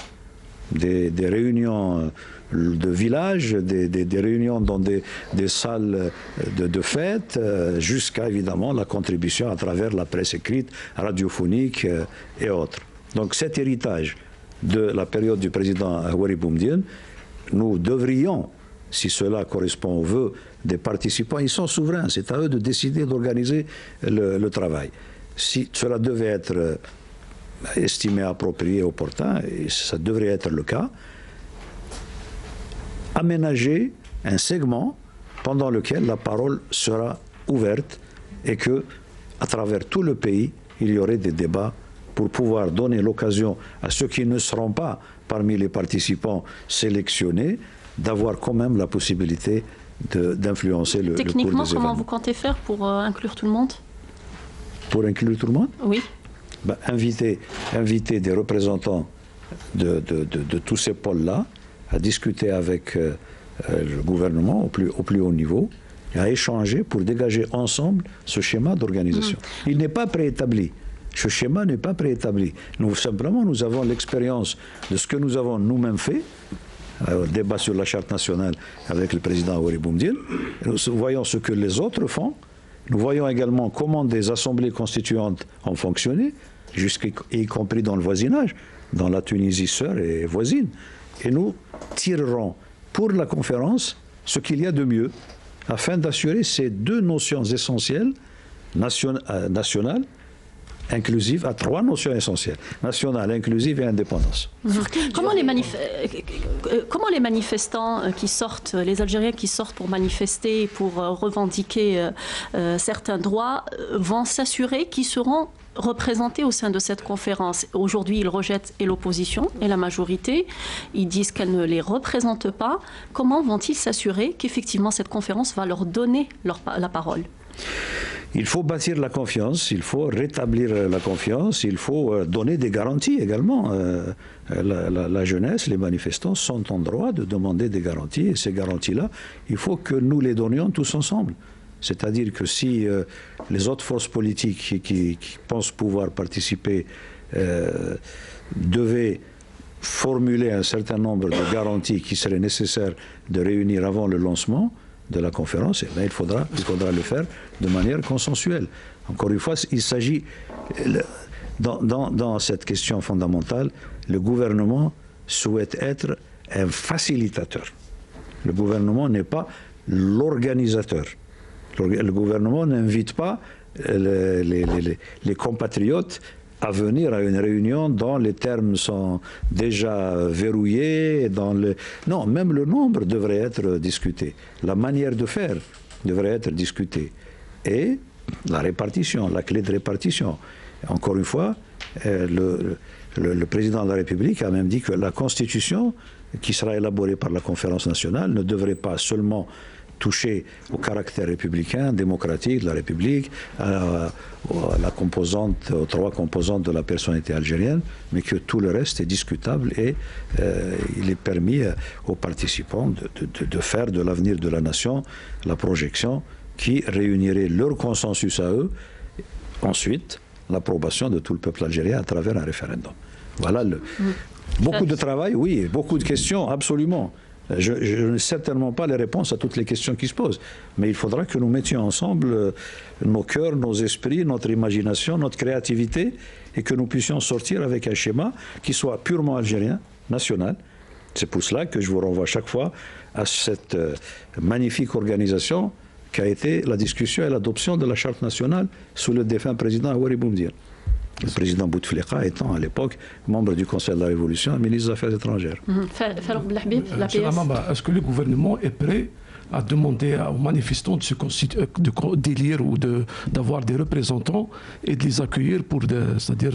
Des réunions de village, des réunions dans des salles de fête, jusqu'à évidemment la contribution à travers la presse écrite, radiophonique et autres. Donc cet héritage de la période du président Houari Boumediene, nous devrions, si cela correspond aux vœux des participants, ils sont souverains, c'est à eux de décider d'organiser le travail. Si cela devait être estimé approprié, opportun, et ça devrait être le cas, aménager un segment pendant lequel la parole sera ouverte et que, à travers tout le pays, il y aurait des débats pour pouvoir donner l'occasion à ceux qui ne seront pas parmi les participants sélectionnés d'avoir quand même la possibilité d'influencer le cours des événements. Techniquement, comment vous comptez faire pour inclure tout le monde? Pour inclure tout le monde? Oui. Inviter des représentants de tous ces pôles-là à discuter avec le gouvernement au plus haut niveau et à échanger pour dégager ensemble ce schéma d'organisation. Il n'est pas préétabli. Ce schéma n'est pas préétabli. Nous, simplement, nous avons l'expérience de ce que nous avons nous-mêmes fait, au débat sur la charte nationale avec le président Houari Boumediene. Nous voyons ce que les autres font. Nous voyons également comment des assemblées constituantes ont fonctionné, y compris dans le voisinage, dans la Tunisie sœur et voisine. Et nous tirerons pour la conférence ce qu'il y a de mieux, afin d'assurer ces deux notions essentielles, nationales, inclusive, à trois notions essentielles, nationale, inclusive et indépendance. Comment les manifestants qui sortent, les Algériens qui sortent pour manifester, pour revendiquer certains droits, vont s'assurer qu'ils seront représentés au sein de cette conférence? Aujourd'hui, ils rejettent et l'opposition et la majorité. Ils disent qu'elle ne les représente pas. Comment vont-ils s'assurer qu'effectivement cette conférence va leur donner la parole? Il faut bâtir la confiance, il faut rétablir la confiance, il faut donner des garanties également. La jeunesse, les manifestants sont en droit de demander des garanties, et ces garanties-là, il faut que nous les donnions tous ensemble. C'est-à-dire que si les autres forces politiques qui pensent pouvoir participer devaient formuler un certain nombre de garanties qui seraient nécessaires de réunir avant le lancement de la conférence, eh bien, il faudra le faire de manière consensuelle. Encore une fois, il s'agit, dans cette question fondamentale, le gouvernement souhaite être un facilitateur. Le gouvernement n'est pas l'organisateur. Le gouvernement n'invite pas les compatriotes à venir à une réunion dont les termes sont déjà verrouillés. Non, même le nombre devrait être discuté. La manière de faire devrait être discutée. Et la répartition, la clé de répartition. Encore une fois, le président de la République a même dit que la Constitution, qui sera élaborée par la Conférence nationale, ne devrait pas seulement toucher au caractère républicain, démocratique de la République, aux trois composantes de la personnalité algérienne, mais que tout le reste est discutable et il est permis aux participants de faire de l'avenir de la nation la projection qui réunirait leur consensus à eux, ensuite l'approbation de tout le peuple algérien à travers un référendum. Voilà beaucoup de travail, oui, beaucoup de questions, absolument. Je n'ai certainement pas les réponses à toutes les questions qui se posent, mais il faudra que nous mettions ensemble nos cœurs, nos esprits, notre imagination, notre créativité, et que nous puissions sortir avec un schéma qui soit purement algérien, national. C'est pour cela que je vous renvoie chaque fois à cette magnifique organisation qu'a été la discussion et l'adoption de la charte nationale sous le défunt président Houari Boumediene. Le président Bouteflika étant à l'époque membre du Conseil de la Révolution et ministre des Affaires étrangères. Est-ce que le gouvernement est prêt à demander aux manifestants d'élire ou d'avoir des représentants et de les accueillir c'est-à-dire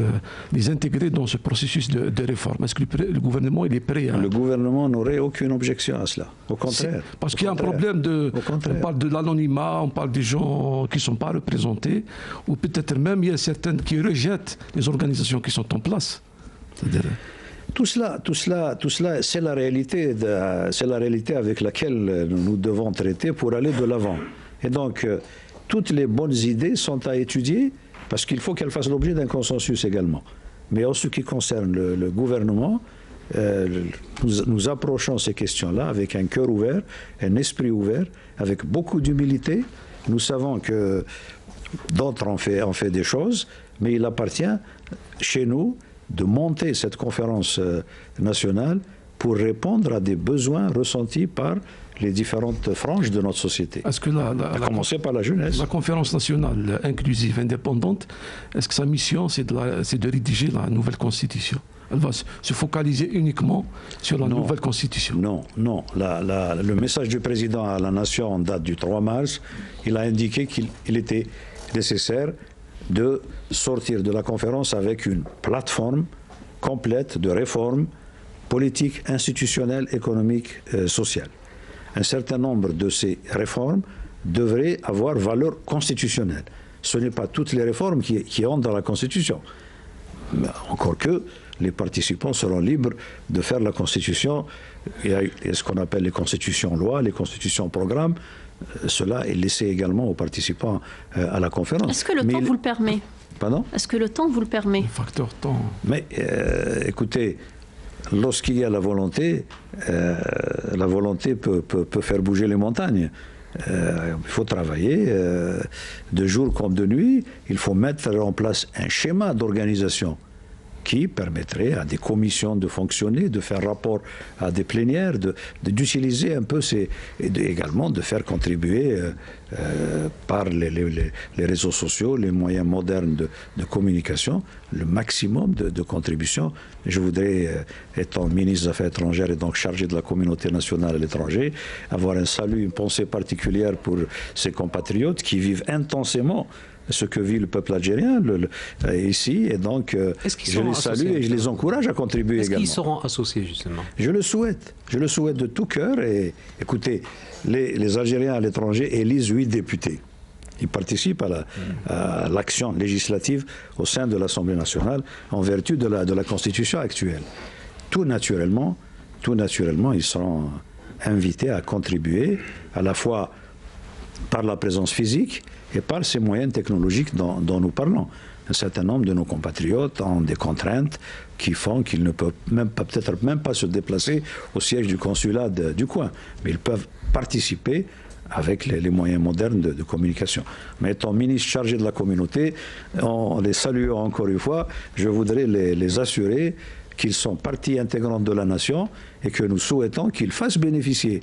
les intégrer dans ce processus de réforme? Est-ce que le gouvernement est prêt à... Le gouvernement n'aurait aucune objection à cela. Au contraire. Parce qu'il y a un problème on parle de l'anonymat, on parle des gens qui ne sont pas représentés, ou peut-être même il y a certaines qui rejettent les organisations qui sont en place. C'est-à-dire... Tout cela, c'est la réalité avec laquelle nous devons traiter pour aller de l'avant. Et donc, toutes les bonnes idées sont à étudier parce qu'il faut qu'elles fassent l'objet d'un consensus également. Mais en ce qui concerne le gouvernement, nous approchons ces questions-là avec un cœur ouvert, un esprit ouvert, avec beaucoup d'humilité. Nous savons que d'autres ont fait des choses, mais il appartient chez nous de monter cette conférence nationale pour répondre à des besoins ressentis par les différentes franges de notre société. Est-ce que à commencer par la jeunesse. La conférence nationale inclusive, indépendante, est-ce que sa mission c'est de rédiger la nouvelle constitution? Elle va se focaliser uniquement sur la nouvelle constitution? Non. Le message du président à la nation en date du 3 mars, il a indiqué qu'il était nécessaire de sortir de la conférence avec une plateforme complète de réformes politiques, institutionnelles, économiques, sociales. Un certain nombre de ces réformes devraient avoir valeur constitutionnelle. Ce n'est pas toutes les réformes qui entrent dans la Constitution. Mais encore que les participants seront libres de faire la Constitution. Il y a ce qu'on appelle les constitutions lois, les constitutions programmes. Cela est laissé également aux participants à la conférence. Est-ce que le temps vous le permet? Pardon? Est-ce que le temps vous le permet? Le facteur temps. Mais écoutez, lorsqu'il y a la volonté peut faire bouger les montagnes. Il faut travailler de jour comme de nuit. Il faut mettre en place un schéma d'organisation qui permettrait à des commissions de fonctionner, de faire rapport à des plénières, d'utiliser un peu également de faire contribuer par les réseaux sociaux, les moyens modernes de communication, le maximum de contributions. Je voudrais, étant ministre des Affaires étrangères et donc chargé de la communauté nationale à l'étranger, avoir un salut, une pensée particulière pour ces compatriotes qui vivent intensément ce que vit le peuple algérien ici, et donc je les salue et je les encourage à contribuer également. Est-ce qu'ils seront associés justement? Je le souhaite de tout cœur. Et écoutez, les Algériens à l'étranger élisent 8 députés. Ils participent à l'action législative au sein de l'Assemblée nationale en vertu de la Constitution actuelle. Tout naturellement, ils seront invités à contribuer à la fois par la présence physique et par ces moyens technologiques dont nous parlons. Un certain nombre de nos compatriotes ont des contraintes qui font qu'ils ne peuvent peut-être même pas se déplacer au siège du consulat du coin, mais ils peuvent participer avec les moyens modernes de communication. Mais étant ministre chargé de la communauté, en les saluant encore une fois, je voudrais les assurer qu'ils sont partie intégrante de la nation et que nous souhaitons qu'ils fassent bénéficier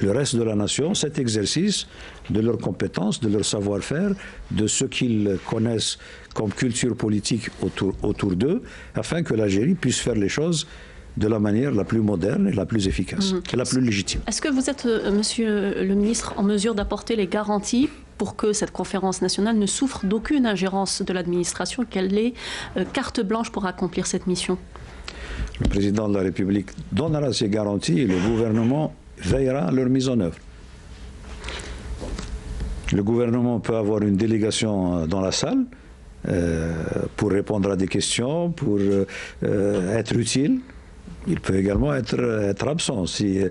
le reste de la nation, cet exercice de leurs compétences, de leur savoir-faire, de ce qu'ils connaissent comme culture politique autour d'eux, afin que l'Algérie puisse faire les choses de la manière la plus moderne et la plus efficace, et la plus légitime. Est-ce que vous êtes, monsieur le ministre, en mesure d'apporter les garanties pour que cette conférence nationale ne souffre d'aucune ingérence de l'administration, qu'elle ait carte blanche pour accomplir cette mission? Le président de la République donnera ces garanties et le gouvernement veillera à leur mise en œuvre. Le gouvernement peut avoir une délégation dans la salle pour répondre à des questions, pour être utile. Il peut également être absent s'il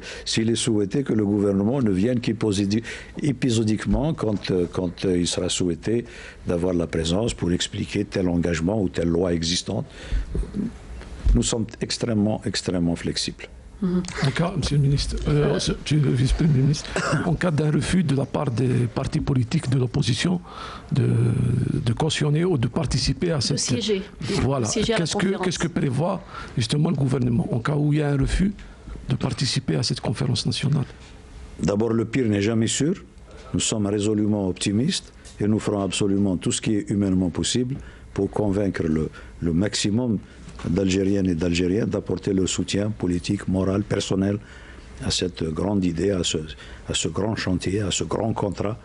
est souhaité que le gouvernement ne vienne qu'épisodiquement quand il sera souhaité d'avoir la présence pour expliquer tel engagement ou telle loi existante. Nous sommes extrêmement flexibles. En cas, monsieur le ministre, le vice-premier ministre, en cas d'un refus de la part des partis politiques de l'opposition de cautionner ou de participer à cette... De siéger. Voilà. Qu'est-ce que prévoit justement le gouvernement en cas où il y a un refus de participer à cette conférence nationale? D'abord, le pire n'est jamais sûr. Nous sommes résolument optimistes et nous ferons absolument tout ce qui est humainement possible pour convaincre le maximum d'Algériennes et d'Algériens d'apporter leur soutien politique, moral, personnel à cette grande idée, à ce grand chantier, à ce grand contrat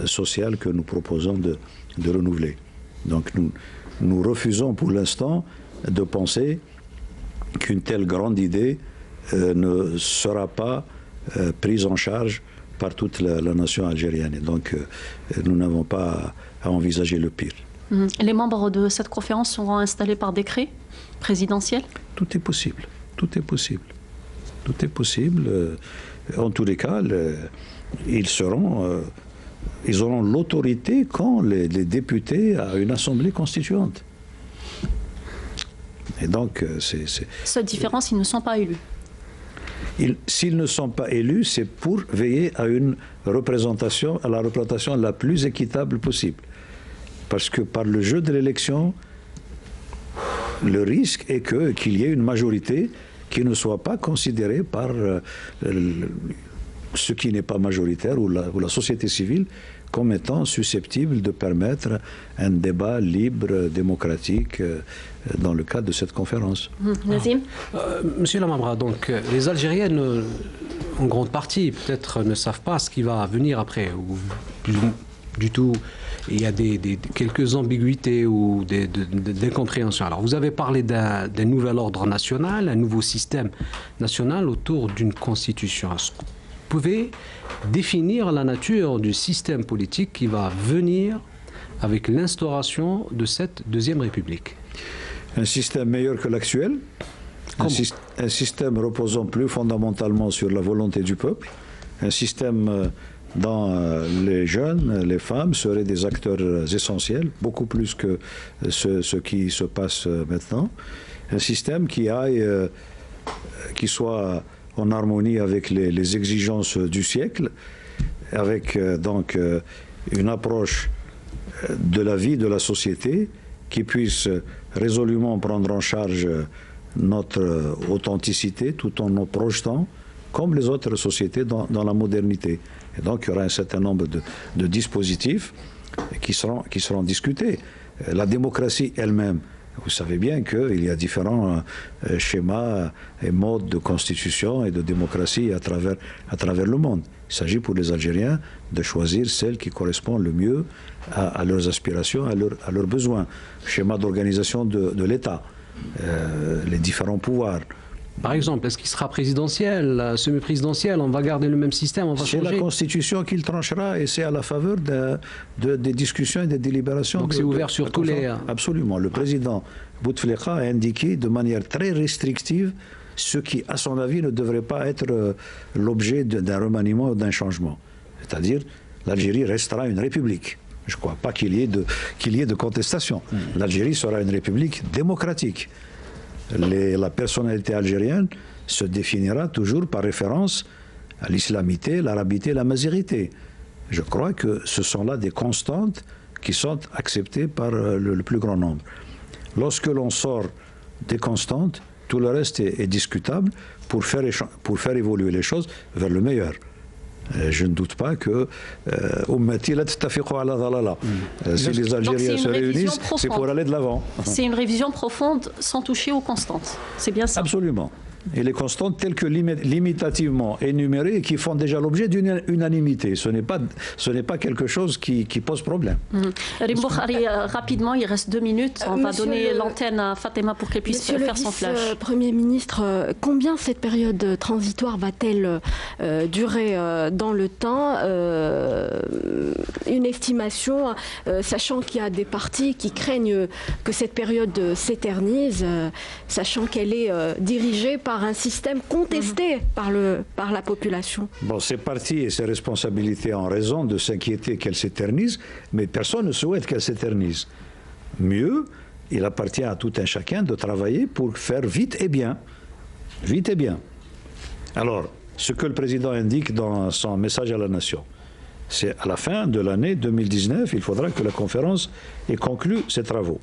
social que nous proposons de renouveler. Donc nous refusons pour l'instant de penser qu'une telle grande idée ne sera pas prise en charge par toute la nation algérienne. Et donc nous n'avons pas à envisager le pire. Les membres de cette conférence seront installés par décret présidentiel? Tout est possible. Tout est possible. Tout est possible. En tous les cas, ils auront l'autorité quand les députés à une assemblée constituante. Et donc, Seule différence, ils ne sont pas élus. S'ils ne sont pas élus, c'est pour veiller à la représentation la plus équitable possible. Parce que par le jeu de l'élection, le risque est qu'il y ait une majorité qui ne soit pas considérée par ce qui n'est pas majoritaire ou la société civile comme étant susceptible de permettre un débat libre, démocratique dans le cadre de cette conférence. Nazim? Monsieur Lamamra, donc les Algériennes, en grande partie, peut-être ne savent pas ce qui va venir après, ou du tout. Il y a quelques ambiguïtés ou des incompréhensions. Alors, vous avez parlé d'un nouvel ordre national, un nouveau système national autour d'une constitution. Est-ce que vous pouvez définir la nature du système politique qui va venir avec l'instauration de cette deuxième République? Un système meilleur que l'actuel, un système reposant plus fondamentalement sur la volonté du peuple, un système dont les jeunes, les femmes seraient des acteurs essentiels, beaucoup plus que ce qui se passe maintenant. Un système qui soit en harmonie avec les exigences du siècle, avec donc une approche de la vie de la société qui puisse résolument prendre en charge notre authenticité tout en nous projetant comme les autres sociétés dans la modernité. Et donc il y aura un certain nombre de dispositifs qui seront discutés. La démocratie elle-même, vous savez bien qu'il y a différents schémas et modes de constitution et de démocratie à travers le monde. Il s'agit pour les Algériens de choisir celle qui correspond le mieux à leurs aspirations, à leurs besoins. Schéma d'organisation de l'État, les différents pouvoirs. Par exemple, est-ce qu'il sera présidentiel, semi-présidentiel? On va garder le même système, on va changer? C'est la Constitution qui le tranchera et c'est à la faveur des discussions et des délibérations. Donc c'est ouvert sur tous les... Absolument. Le président Bouteflika a indiqué de manière très restrictive ce qui, à son avis, ne devrait pas être l'objet d'un remaniement ou d'un changement. C'est-à-dire, l'Algérie restera une république. Je ne crois pas qu'il y ait de contestation. L'Algérie sera une république démocratique. La personnalité algérienne se définira toujours par référence à l'islamité, l'arabité, la mazirité. Je crois que ce sont là des constantes qui sont acceptées par le plus grand nombre. Lorsque l'on sort des constantes, tout le reste est discutable pour faire évoluer les choses vers le meilleur. Je ne doute pas que si les Algériens se réunissent, c'est pour aller de l'avant. C'est une révision profonde sans toucher aux constantes. C'est bien ça? Absolument. Et les constantes telles que limitativement énumérées et qui font déjà l'objet d'une unanimité. Ce n'est pas quelque chose qui pose problème. Rim Boukhari, rapidement, il reste 2 minutes. On va donner l'antenne à Fatema pour qu'elle puisse faire son flash. Monsieur le Premier ministre, combien cette période transitoire va-t-elle durer dans le temps? Une estimation, sachant qu'il y a des partis qui craignent que cette période s'éternise, sachant qu'elle est dirigée par un système contesté par la population. Bon, ces partis et ces responsabilités ont raison de s'inquiéter qu'elle s'éternise, mais personne ne souhaite qu'elle s'éternise. Mieux, il appartient à tout un chacun de travailler pour faire vite et bien. Vite et bien. Alors, ce que le président indique dans son message à la nation, c'est à la fin de l'année 2019, il faudra que la conférence ait conclu ses travaux.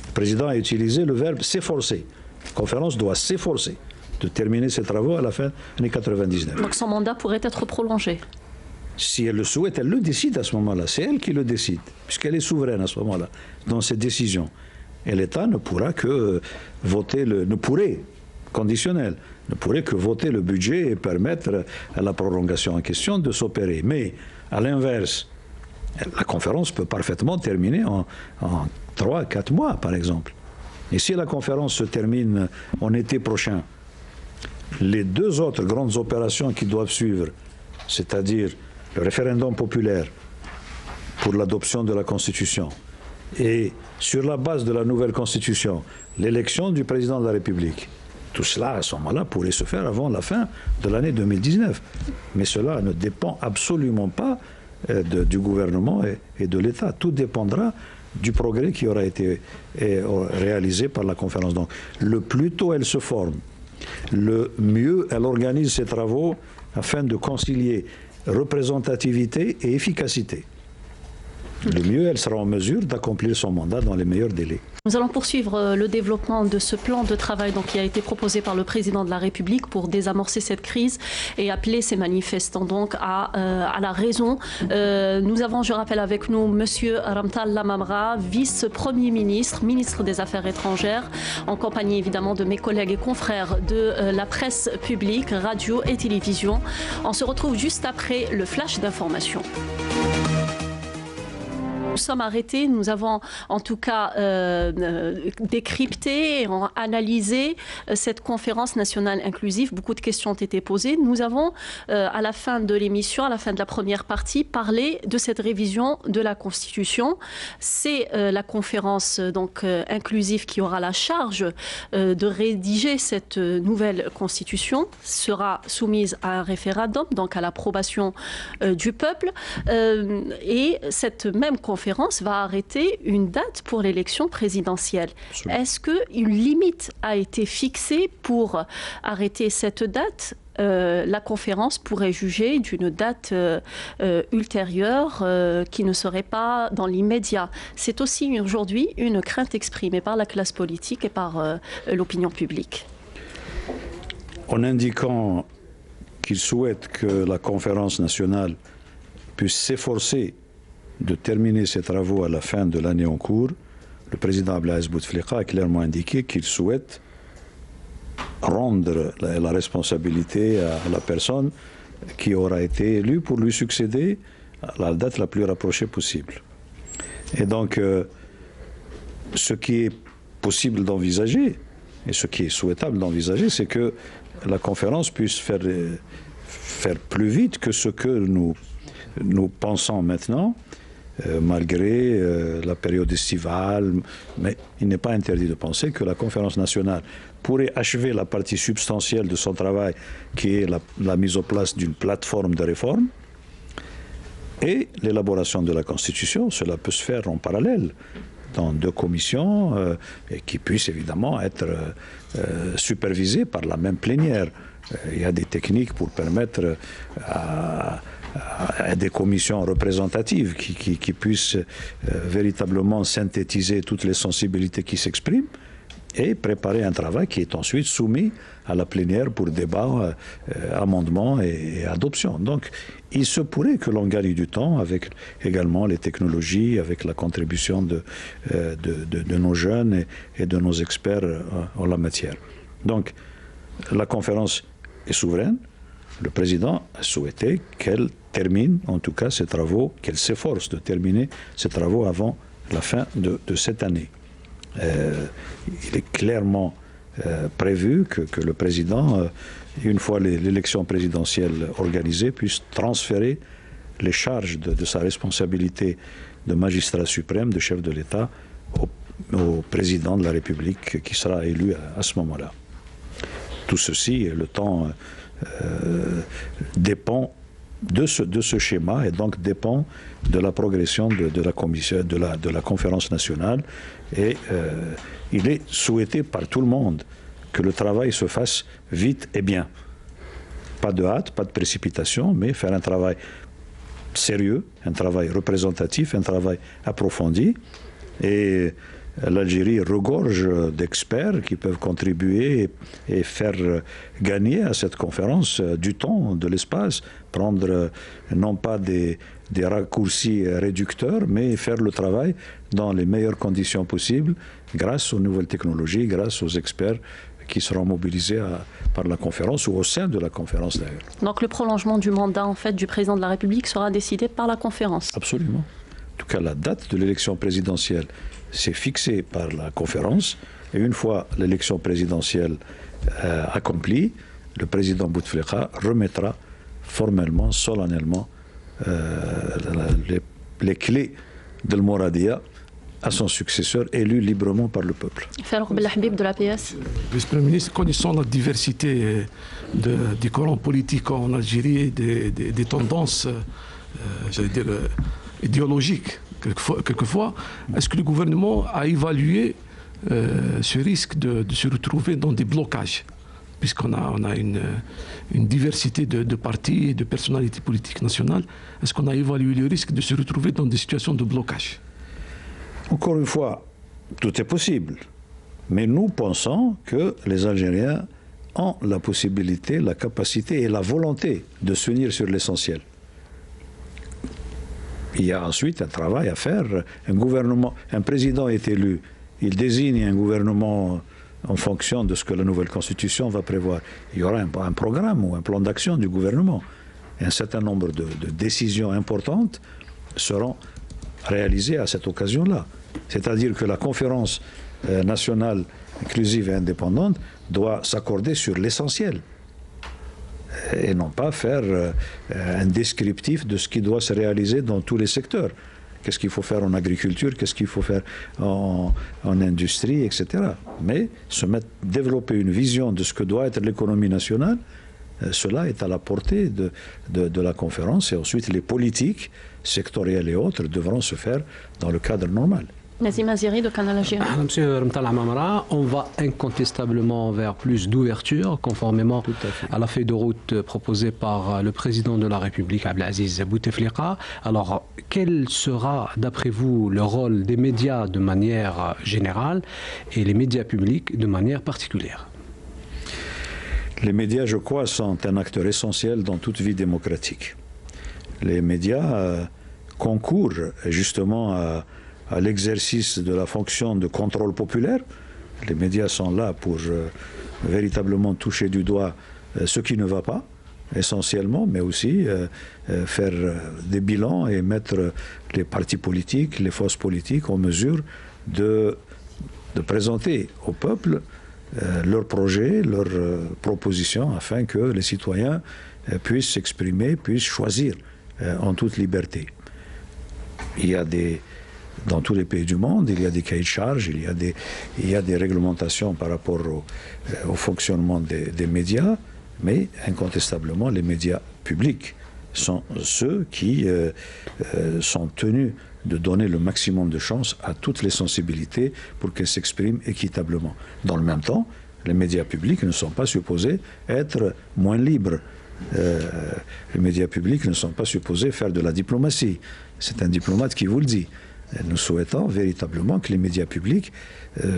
Le président a utilisé le verbe s'efforcer. La conférence doit s'efforcer de terminer ses travaux à la fin des années 99. Donc son mandat pourrait être prolongé? Si elle le souhaite, elle le décide à ce moment-là. C'est elle qui le décide, puisqu'elle est souveraine à ce moment-là, dans ses décisions. Et l'État ne pourra que voter conditionnel, ne pourrait que voter le budget et permettre à la prolongation en question de s'opérer. Mais, à l'inverse, la conférence peut parfaitement terminer en 3-4 mois, par exemple. Et si la conférence se termine en été prochain, les 2 autres grandes opérations qui doivent suivre, c'est-à-dire le référendum populaire pour l'adoption de la Constitution et sur la base de la nouvelle Constitution, l'élection du président de la République, tout cela, à ce moment-là, pourrait se faire avant la fin de l'année 2019. Mais cela ne dépend absolument pas du gouvernement et de l'État. Tout dépendra du progrès qui aura été réalisé par la conférence. Donc, le plus tôt elle se forme, le mieux elle organise ses travaux afin de concilier représentativité et efficacité. Le mieux elle sera en mesure d'accomplir son mandat dans les meilleurs délais. Nous allons poursuivre le développement de ce plan de travail qui a été proposé par le président de la République pour désamorcer cette crise et appeler ces manifestants donc à la raison. Nous avons, je rappelle avec nous, Monsieur Ramtal Lamamra, vice-premier ministre, ministre des Affaires étrangères, en compagnie évidemment de mes collègues et confrères de la presse publique, radio et télévision. On se retrouve juste après le flash d'information. Nous sommes arrêtés, nous avons en tout cas décrypté et analysé cette conférence nationale inclusive. Beaucoup de questions ont été posées. Nous avons, à la fin de l'émission, à la fin de la première partie, parlé de cette révision de la Constitution. C'est la conférence donc inclusive qui aura la charge de rédiger cette nouvelle Constitution, sera soumise à un référendum, donc à l'approbation du peuple. Et cette même conférence va arrêter une date pour l'élection présidentielle. Est-ce qu'une limite a été fixée pour arrêter cette date? La conférence pourrait juger d'une date ultérieure qui ne serait pas dans l'immédiat. C'est aussi aujourd'hui une crainte exprimée par la classe politique et par l'opinion publique. En indiquant qu'il souhaite que la conférence nationale puisse s'efforcer de terminer ses travaux à la fin de l'année en cours, le président Abdelaziz Bouteflika a clairement indiqué qu'il souhaite rendre la responsabilité à la personne qui aura été élue pour lui succéder à la date la plus rapprochée possible. Et donc, ce qui est possible d'envisager, et ce qui est souhaitable d'envisager, c'est que la conférence puisse faire plus vite que ce que nous pensons maintenant, malgré la période estivale. Mais il n'est pas interdit de penser que la conférence nationale pourrait achever la partie substantielle de son travail, qui est la mise en place d'une plateforme de réforme, et l'élaboration de la Constitution. Cela peut se faire en parallèle, dans deux commissions, et qui puissent évidemment être supervisées par la même plénière. Il y a des techniques pour permettre à des commissions représentatives qui puissent véritablement synthétiser toutes les sensibilités qui s'expriment et préparer un travail qui est ensuite soumis à la plénière pour débat, amendement et adoption. Donc, il se pourrait que l'on gagne du temps avec également les technologies, avec la contribution de nos jeunes et de nos experts en la matière. Donc, la conférence est souveraine. Le président a souhaité qu'elle termine, en tout cas, ses travaux, qu'elle s'efforce de terminer ses travaux avant la fin de cette année. Il est clairement prévu que le président, une fois l'élection présidentielle organisée, puisse transférer les charges de sa responsabilité de magistrat suprême, de chef de l'État, au président de la République qui sera élu à ce moment-là. Tout ceci, le temps dépend de ce schéma et donc dépend de la progression de la commission, de la conférence nationale. Et il est souhaité par tout le monde que le travail se fasse vite et bien. Pas de hâte, pas de précipitation, mais faire un travail sérieux, un travail représentatif, un travail approfondi. Et l'Algérie regorge d'experts qui peuvent contribuer et faire gagner à cette conférence du temps, de l'espace, prendre non pas des raccourcis réducteurs, mais faire le travail dans les meilleures conditions possibles, grâce aux nouvelles technologies, grâce aux experts qui seront mobilisés par la conférence ou au sein de la conférence d'ailleurs. Donc le prolongement du mandat en fait, du président de la République sera décidé par la conférence. Absolument. En tout cas, la date de l'élection présidentielle c'est fixé par la conférence, et une fois l'élection présidentielle accomplie, le président Bouteflika remettra formellement, solennellement, les clés de l'Mouradia à son successeur élu librement par le peuple. Farouk Belahbib de l'APS. Vice-Premier ministre, connaissant la diversité des courants politiques en Algérie, des tendances, j'allais dire, idéologiques, quelquefois, est-ce que le gouvernement a évalué ce risque de se retrouver dans des blocages, puisqu'on a une diversité de partis et de personnalités politiques nationales? Est-ce qu'on a évalué le risque de se retrouver dans des situations de blocage? Encore une fois, tout est possible. Mais nous pensons que les Algériens ont la possibilité, la capacité et la volonté de s'unir sur l'essentiel. Il y a ensuite un travail à faire. Un président est élu, il désigne un gouvernement en fonction de ce que la nouvelle Constitution va prévoir. Il y aura un programme ou un plan d'action du gouvernement. Et un certain nombre de décisions importantes seront réalisé à cette occasion-là. C'est-à-dire que la conférence nationale inclusive et indépendante doit s'accorder sur l'essentiel et non pas faire un descriptif de ce qui doit se réaliser dans tous les secteurs. Qu'est-ce qu'il faut faire en agriculture, qu'est-ce qu'il faut faire en industrie, etc. Mais développer une vision de ce que doit être l'économie nationale, cela est à la portée de la conférence, et ensuite les politiques sectorielles et autres devront se faire dans le cadre normal. Nazim Aziri de Canal Algérien. Monsieur Ramtala Mamara, on va incontestablement vers plus d'ouverture, conformément à la feuille de route proposée par le président de la République, Abdelaziz Bouteflika. Alors, quel sera, d'après vous, le rôle des médias de manière générale et les médias publics de manière particulière? Les médias, je crois, sont un acteur essentiel dans toute vie démocratique. Les médias concourent justement à l'exercice de la fonction de contrôle populaire. Les médias sont là pour véritablement toucher du doigt ce qui ne va pas, essentiellement, mais aussi faire des bilans et mettre les partis politiques, les forces politiques en mesure de présenter au peuple leurs projets, leurs propositions, afin que les citoyens puissent s'exprimer, puissent choisir en toute liberté. Dans tous les pays du monde, il y a des cahiers de charges, il y a des réglementations par rapport au fonctionnement des médias, mais incontestablement, les médias publics sont ceux qui sont tenus de donner le maximum de chance à toutes les sensibilités pour qu'elles s'expriment équitablement. Dans le même temps, les médias publics ne sont pas supposés être moins libres. Les médias publics ne sont pas supposés faire de la diplomatie. C'est un diplomate qui vous le dit. Nous souhaitons véritablement que les médias publics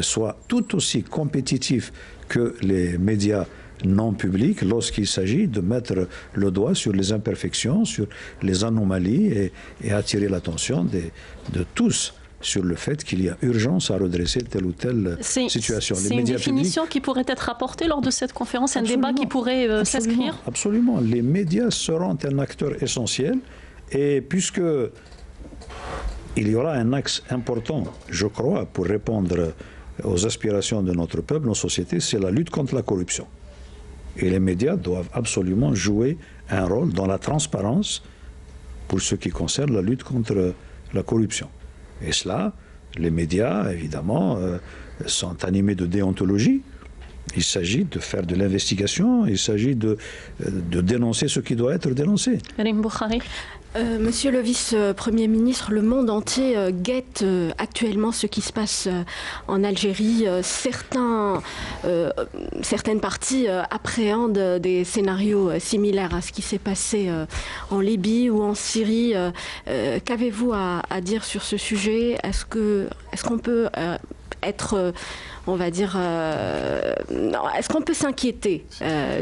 soient tout aussi compétitifs que les médias non publics lorsqu'il s'agit de mettre le doigt sur les imperfections, sur les anomalies et attirer l'attention de tous sur le fait qu'il y a urgence à redresser telle ou telle situation. C'est une définition qui pourrait être apportée lors de cette conférence, un débat qui pourrait s'inscrire? Absolument. Les médias seront un acteur essentiel, et puisque il y aura un axe important, je crois, pour répondre aux aspirations de notre peuple, nos sociétés, c'est la lutte contre la corruption. Et les médias doivent absolument jouer un rôle dans la transparence pour ce qui concerne la lutte contre la corruption. Et cela, les médias, évidemment, sont animés de déontologie. Il s'agit de faire de l'investigation, il s'agit de dénoncer ce qui doit être dénoncé. Rim Boukhari. Monsieur le vice-premier ministre, le monde entier guette actuellement ce qui se passe en Algérie. Certaines parties appréhendent des scénarios similaires à ce qui s'est passé en Libye ou en Syrie. Qu'avez-vous à dire sur ce sujet? Est-ce qu'on peut être, on va dire, est-ce qu'on peut s'inquiéter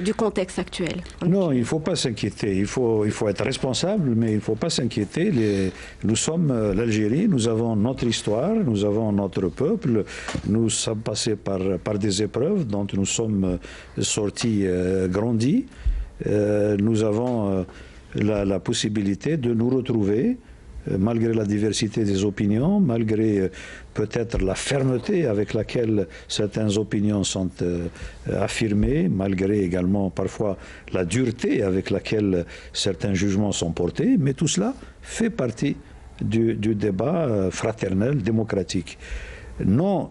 du contexte actuel? Non, il ne faut pas s'inquiéter. Il faut être responsable, mais il ne faut pas s'inquiéter. Nous sommes l'Algérie, nous avons notre histoire, nous avons notre peuple, nous sommes passés par des épreuves dont nous sommes sortis grandis. Nous avons la possibilité de nous retrouver malgré la diversité des opinions, malgré peut-être la fermeté avec laquelle certaines opinions sont affirmées, malgré également parfois la dureté avec laquelle certains jugements sont portés, mais tout cela fait partie du débat fraternel, démocratique. Non,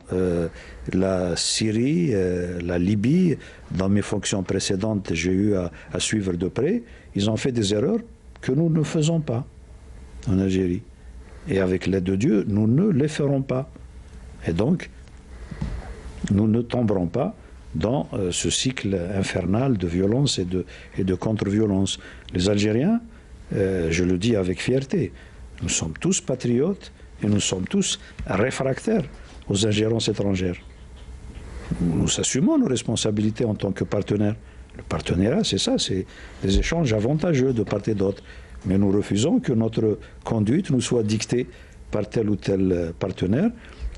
la Syrie, la Libye, dans mes fonctions précédentes, j'ai eu à suivre de près, ils ont fait des erreurs que nous ne faisons pas en Algérie. Et avec l'aide de Dieu, nous ne les ferons pas. Et donc, nous ne tomberons pas dans ce cycle infernal de violence et de contre-violence. Les Algériens, je le dis avec fierté, nous sommes tous patriotes et nous sommes tous réfractaires aux ingérences étrangères. Nous assumons nos responsabilités en tant que partenaires. Le partenariat, c'est ça, c'est des échanges avantageux de part et d'autre. Mais nous refusons que notre conduite nous soit dictée par tel ou tel partenaire.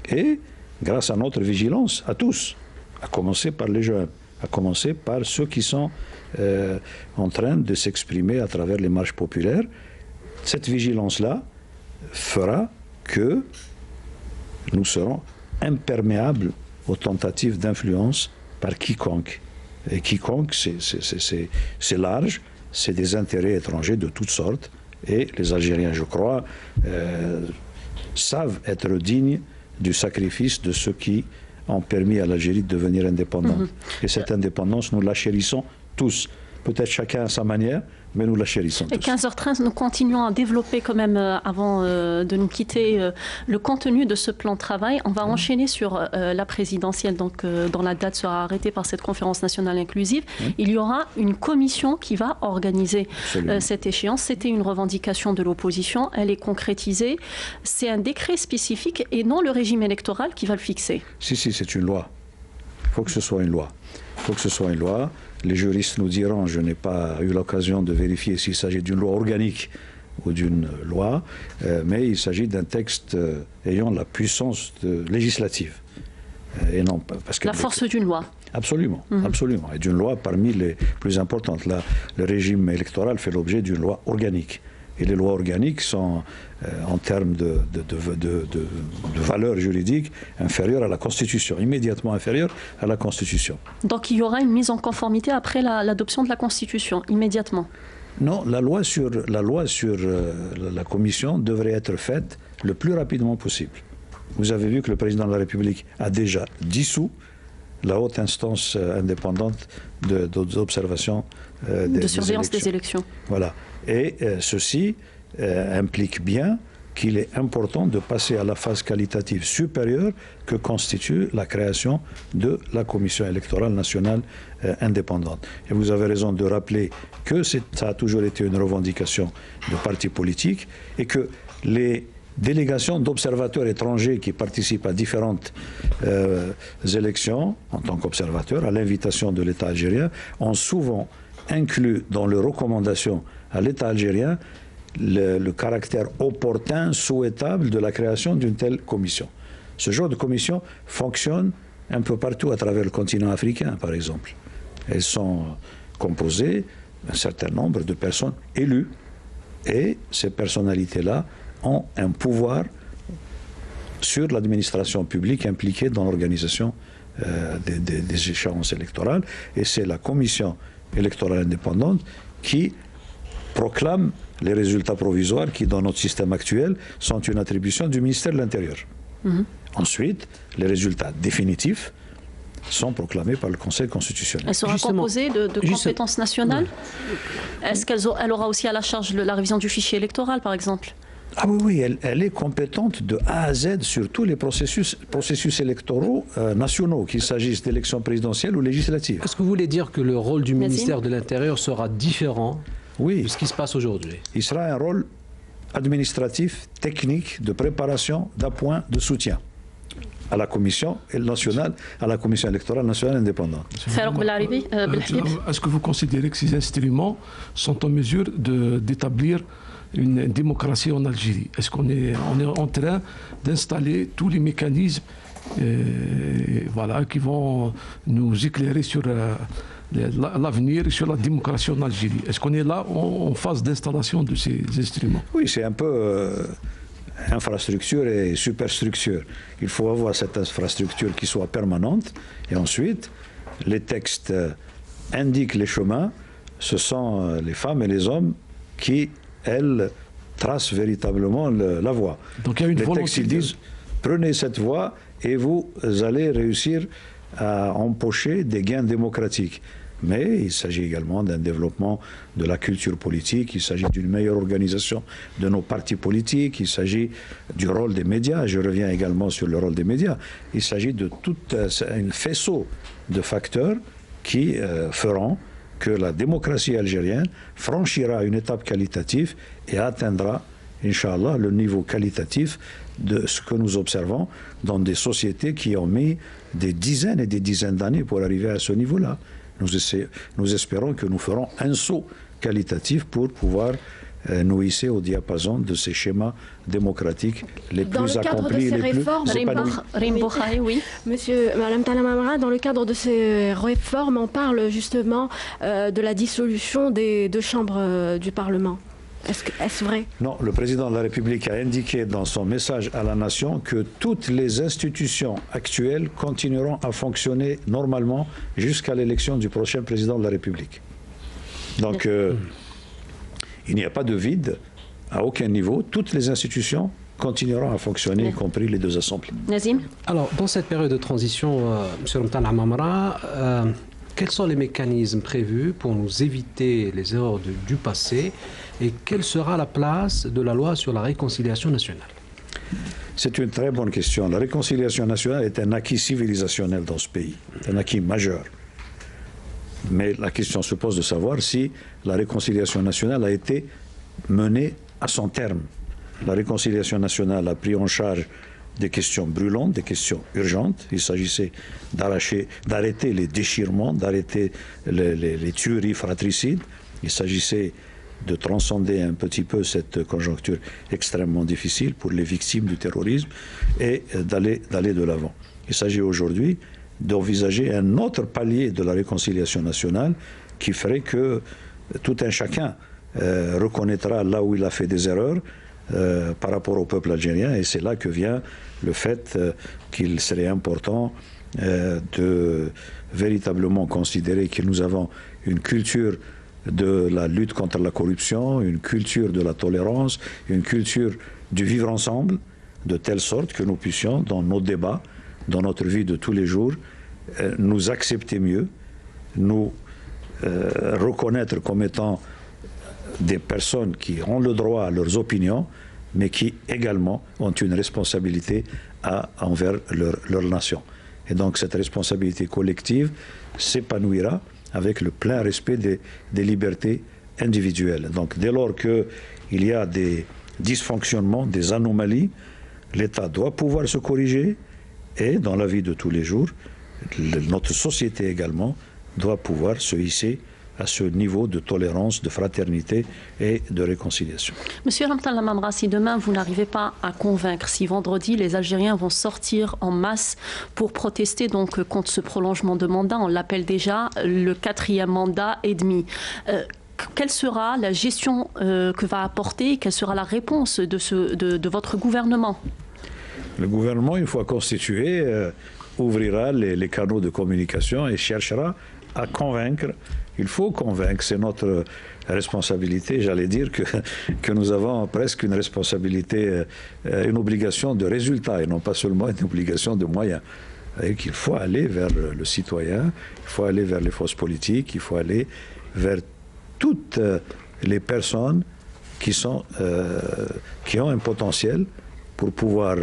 Et grâce à notre vigilance, à tous, à commencer par les jeunes, à commencer par ceux qui sont en train de s'exprimer à travers les marches populaires, cette vigilance-là fera que nous serons imperméables aux tentatives d'influence par quiconque. Et quiconque, c'est large, c'est des intérêts étrangers de toutes sortes. Et les Algériens, je crois, savent être dignes du sacrifice de ceux qui ont permis à l'Algérie de devenir indépendante. Et cette indépendance, nous la chérissons tous. Peut-être chacun à sa manière, mais nous la chérissons tous. Et 15h13, nous continuons à développer quand même, avant de nous quitter, le contenu de ce plan de travail. On va enchaîner sur la présidentielle, donc dont la date sera arrêtée par cette conférence nationale inclusive. Il y aura une commission qui va organiser cette échéance. C'était une revendication de l'opposition. Elle est concrétisée. C'est un décret spécifique et non le régime électoral qui va le fixer. Si, c'est une loi. Il faut que ce soit une loi. Il faut que ce soit une loi. Les juristes nous diront, je n'ai pas eu l'occasion de vérifier s'il s'agit d'une loi organique ou d'une loi, mais il s'agit d'un texte ayant la puissance législative. Et non, parce que la force d'une loi. Absolument, absolument. Et d'une loi parmi les plus importantes. Là, le régime électoral fait l'objet d'une loi organique. Et les lois organiques sont, en termes de valeur juridique, inférieures à la Constitution, immédiatement inférieures à la Constitution. Donc il y aura une mise en conformité après l'adoption de la Constitution, immédiatement? Non, la loi sur la Commission devrait être faite le plus rapidement possible. Vous avez vu que le président de la République a déjà dissous la haute instance indépendante d'observation de surveillance des élections. Voilà. Et ceci implique bien qu'il est important de passer à la phase qualitative supérieure que constitue la création de la Commission électorale nationale indépendante. Et vous avez raison de rappeler que ça a toujours été une revendication de partis politiques et que les délégations d'observateurs étrangers qui participent à différentes élections en tant qu'observateurs, à l'invitation de l'État algérien, ont souvent inclus dans leurs recommandations à l'État algérien le caractère opportun, souhaitable de la création d'une telle commission. Ce genre de commission fonctionne un peu partout à travers le continent africain, par exemple. Elles sont composées d'un certain nombre de personnes élues et ces personnalités-là ont un pouvoir sur l'administration publique impliquée dans l'organisation des échéances électorales. Et c'est la commission électorale indépendante qui proclame les résultats provisoires qui, dans notre système actuel, sont une attribution du ministère de l'Intérieur. Ensuite, les résultats définitifs sont proclamés par le Conseil constitutionnel. Elle sera composée de compétences nationales. Est-ce qu'elle aura aussi à la charge la révision du fichier électoral, par exemple? Ah oui, elle est compétente de A à Z sur tous les processus électoraux nationaux, qu'il s'agisse d'élections présidentielles ou législatives. Est-ce que vous voulez dire que le rôle du ministère de l'Intérieur sera différent de ce qui se passe aujourd'hui? Il sera un rôle administratif, technique, de préparation, d'appoint, de soutien à la Commission nationale, à la Commission électorale nationale indépendante. Est-ce que vous considérez que ces instruments sont en mesure d'établir une démocratie en Algérie? Est-ce qu'on est en train d'installer tous les mécanismes qui vont nous éclairer sur l'avenir et sur la démocratie en Algérie? Est-ce qu'on est là en phase d'installation de ces instruments? Oui, c'est un peu infrastructure et superstructure. Il faut avoir cette infrastructure qui soit permanente et ensuite les textes indiquent les chemins. Ce sont les femmes et les hommes qui, elles, tracent véritablement la voie. Donc il y a une les volonté textes, ils disent, prenez cette voie et vous allez réussir à empocher des gains démocratiques. Mais il s'agit également d'un développement de la culture politique, il s'agit d'une meilleure organisation de nos partis politiques, il s'agit du rôle des médias, je reviens également sur le rôle des médias, il s'agit de tout un faisceau de facteurs qui feront que la démocratie algérienne franchira une étape qualitative et atteindra, Inch'Allah, le niveau qualitatif de ce que nous observons dans des sociétés qui ont mis des dizaines et des dizaines d'années pour arriver à ce niveau-là. Nous espérons que nous ferons un saut qualitatif pour pouvoir nous hisser au diapason de ces schémas démocratiques les plus accomplis et les plus épanouis. Oui. Madame Talam Amra, dans le cadre de ces réformes, on parle justement de la dissolution des deux chambres du Parlement. Est-ce vrai? Non, le président de la République a indiqué dans son message à la nation que toutes les institutions actuelles continueront à fonctionner normalement jusqu'à l'élection du prochain président de la République. Donc, il n'y a pas de vide à aucun niveau. Toutes les institutions continueront à fonctionner, y compris les deux assemblées. Nazim? Alors, dans cette période de transition, M. Ramtan Amamra, quels sont les mécanismes prévus pour nous éviter les erreurs du passé et quelle sera la place de la loi sur la réconciliation nationale? C'est une très bonne question. La réconciliation nationale est un acquis civilisationnel dans ce pays, un acquis majeur. Mais la question se pose de savoir si la réconciliation nationale a été menée à son terme. La réconciliation nationale a pris en charge des questions brûlantes, des questions urgentes. Il s'agissait d'arrêter les déchirements, d'arrêter les tueries fratricides. Il s'agissait de transcender un petit peu cette conjoncture extrêmement difficile pour les victimes du terrorisme et d'aller de l'avant. Il s'agit aujourd'hui d'envisager un autre palier de la réconciliation nationale qui ferait que tout un chacun reconnaîtra là où il a fait des erreurs par rapport au peuple algérien, et c'est là que vient le fait qu'il serait important de véritablement considérer que nous avons une culture de la lutte contre la corruption, une culture de la tolérance, une culture du vivre ensemble, de telle sorte que nous puissions, dans nos débats, dans notre vie de tous les jours, nous accepter mieux, nous reconnaître comme étant des personnes qui ont le droit à leurs opinions, mais qui également ont une responsabilité envers leur nation. Et donc cette responsabilité collective s'épanouira avec le plein respect des libertés individuelles. Donc dès lors qu'il y a des dysfonctionnements, des anomalies, l'État doit pouvoir se corriger, et dans la vie de tous les jours, notre société également doit pouvoir se hisser à ce niveau de tolérance, de fraternité et de réconciliation. Monsieur Ramtan Lamamra, si demain vous n'arrivez pas à convaincre, si vendredi les Algériens vont sortir en masse pour protester donc contre ce prolongement de mandat, on l'appelle déjà le 4e mandat et demi, quelle sera la gestion que va apporter, quelle sera la réponse de votre gouvernement? Le gouvernement, une fois constitué, ouvrira les canaux de communication et cherchera à convaincre. Il faut convaincre, c'est notre responsabilité. J'allais dire que nous avons presque une responsabilité, une obligation de résultat et non pas seulement une obligation de moyens. Et qu'il faut aller vers le citoyen, il faut aller vers les forces politiques, il faut aller vers toutes les personnes qui ont un potentiel pour pouvoir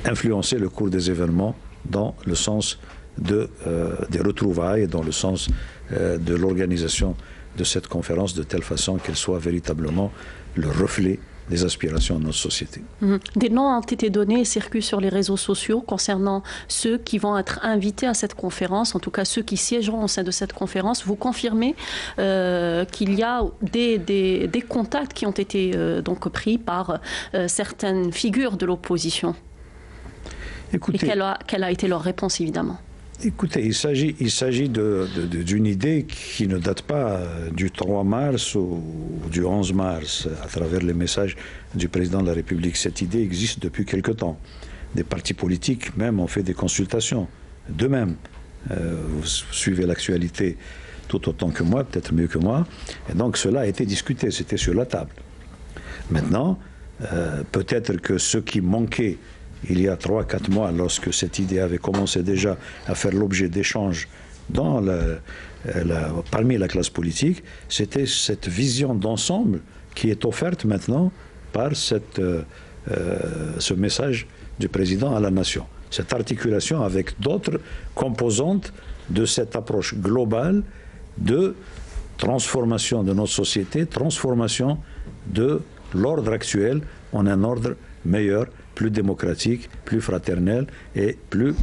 influencer le cours des événements dans le sens des retrouvailles et dans le sens de l'organisation de cette conférence de telle façon qu'elle soit véritablement le reflet des aspirations de notre société. Des noms ont été donnés et circulent sur les réseaux sociaux concernant ceux qui vont être invités à cette conférence, en tout cas ceux qui siégeront au sein de cette conférence. Vous confirmez qu'il y a des contacts qui ont été donc pris par certaines figures de l'opposition? Écoutez, et quelle a été leur réponse, évidemment? Écoutez, il s'agit d'une idée qui ne date pas du 3 mars ou du 11 mars, à travers les messages du président de la République. Cette idée existe depuis quelque temps. Des partis politiques même ont fait des consultations d'eux-mêmes. Vous suivez l'actualité tout autant que moi, peut-être mieux que moi. Et donc cela a été discuté, c'était sur la table. Maintenant, peut-être que ce qui manquait il y a 3-4 mois, lorsque cette idée avait commencé déjà à faire l'objet d'échanges parmi la classe politique, c'était cette vision d'ensemble qui est offerte maintenant par ce message du président à la nation. Cette articulation avec d'autres composantes de cette approche globale de transformation de notre société, transformation de l'ordre actuel en un ordre meilleur, plus démocratique, plus fraternel et plus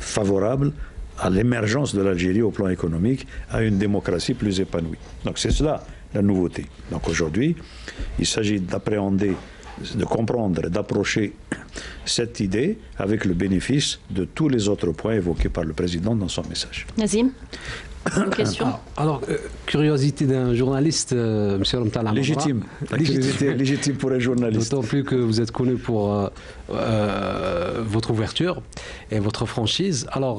favorable à l'émergence de l'Algérie au plan économique, à une démocratie plus épanouie. Donc c'est cela la nouveauté. Donc aujourd'hui, il s'agit d'appréhender, de comprendre et d'approcher cette idée avec le bénéfice de tous les autres points évoqués par le président dans son message. Nazim? Une question. Alors, curiosité d'un journaliste, M. Ramtal Amara. Légitime. La curiosité légitime pour un journaliste. D'autant plus que vous êtes connu pour votre ouverture et votre franchise. Alors,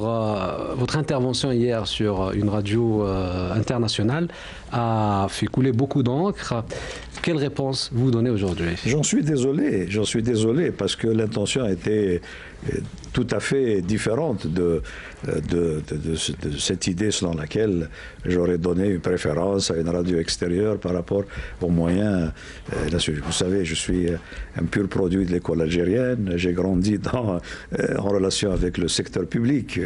votre intervention hier sur une radio internationale a fait couler beaucoup d'encre. Quelle réponse vous donnez aujourd'hui? J'en suis désolé parce que l'intention était tout à fait différente de cette idée selon laquelle j'aurais donné une préférence à une radio extérieure par rapport aux moyens. Vous savez, je suis un pur produit de l'école algérienne, j'ai grandi en relation avec le secteur public.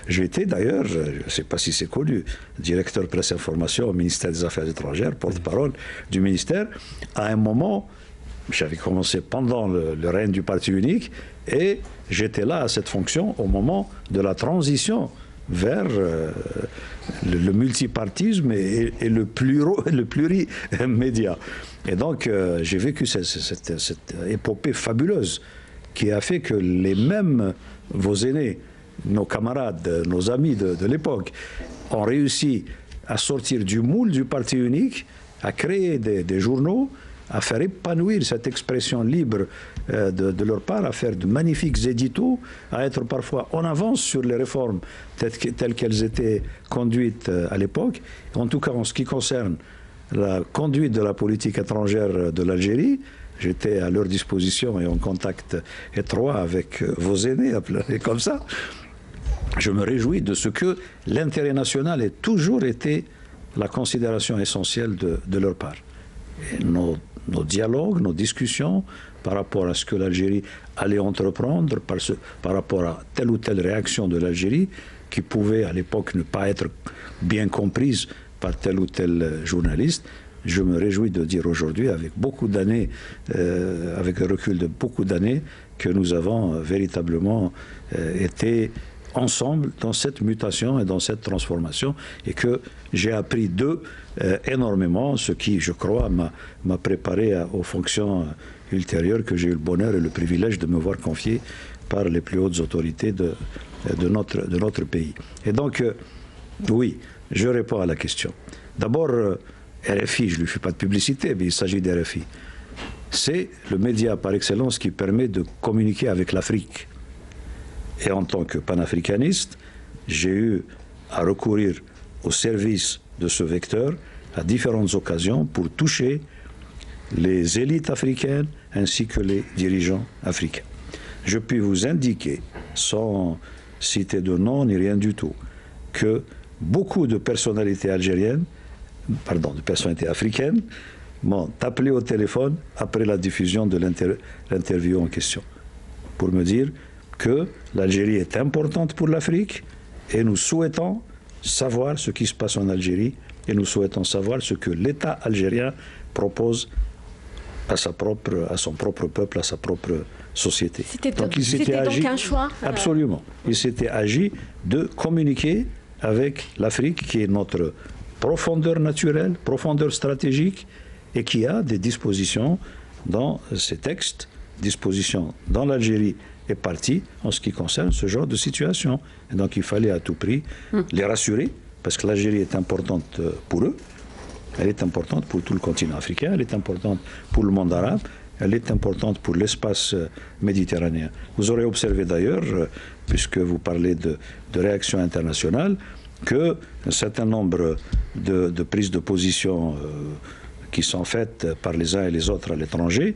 J'ai été d'ailleurs, je ne sais pas si c'est connu, directeur presse information au ministère des Affaires étrangères, porte-parole du ministère, à un moment. J'avais commencé pendant le règne du parti unique et j'étais là à cette fonction au moment de la transition vers le multipartisme et le plurimédia. Et donc j'ai vécu cette épopée fabuleuse qui a fait que vos aînés, nos camarades, nos amis de l'époque, ont réussi à sortir du moule du parti unique, à créer des journaux, à faire épanouir cette expression libre de leur part, à faire de magnifiques éditos, à être parfois en avance sur les réformes telles qu'elles étaient conduites à l'époque. En tout cas, en ce qui concerne la conduite de la politique étrangère de l'Algérie, j'étais à leur disposition et en contact étroit avec vos aînés, appelés comme ça. Je me réjouis de ce que l'intérêt national ait toujours été la considération essentielle de leur part. Et nos dialogues, nos discussions par rapport à ce que l'Algérie allait entreprendre, par rapport à telle ou telle réaction de l'Algérie qui pouvait à l'époque ne pas être bien comprise par tel ou tel journaliste, je me réjouis de dire aujourd'hui, avec beaucoup d'années, avec le recul de beaucoup d'années, que nous avons véritablement été ensemble dans cette mutation et dans cette transformation et que j'ai appris d'eux énormément, ce qui, je crois, m'a préparé aux fonctions ultérieures que j'ai eu le bonheur et le privilège de me voir confier par les plus hautes autorités de notre pays. Et donc, oui, je réponds à la question. D'abord, RFI, je ne lui fais pas de publicité, mais il s'agit d'RFI. C'est le média par excellence qui permet de communiquer avec l'Afrique. Et en tant que panafricaniste, j'ai eu à recourir au service de ce vecteur à différentes occasions pour toucher les élites africaines ainsi que les dirigeants africains. Je puis vous indiquer, sans citer de nom ni rien du tout, que beaucoup de personnalités africaines m'ont appelé au téléphone après la diffusion de l'interview en question pour me dire que l'Algérie est importante pour l'Afrique et nous souhaitons savoir ce qui se passe en Algérie et nous souhaitons savoir ce que l'État algérien propose à son propre peuple, à sa propre société. C'était donc un choix. Absolument. Il s'était agi de communiquer avec l'Afrique qui est notre profondeur naturelle, profondeur stratégique et qui a des dispositions dans ces textes, dispositions dans l'Algérie est parti en ce qui concerne ce genre de situation. Et donc il fallait à tout prix les rassurer, parce que l'Algérie est importante pour eux, elle est importante pour tout le continent africain, elle est importante pour le monde arabe, elle est importante pour l'espace méditerranéen. Vous aurez observé d'ailleurs, puisque vous parlez de réaction internationale, qu'un certain nombre de prises de position qui sont faites par les uns et les autres à l'étranger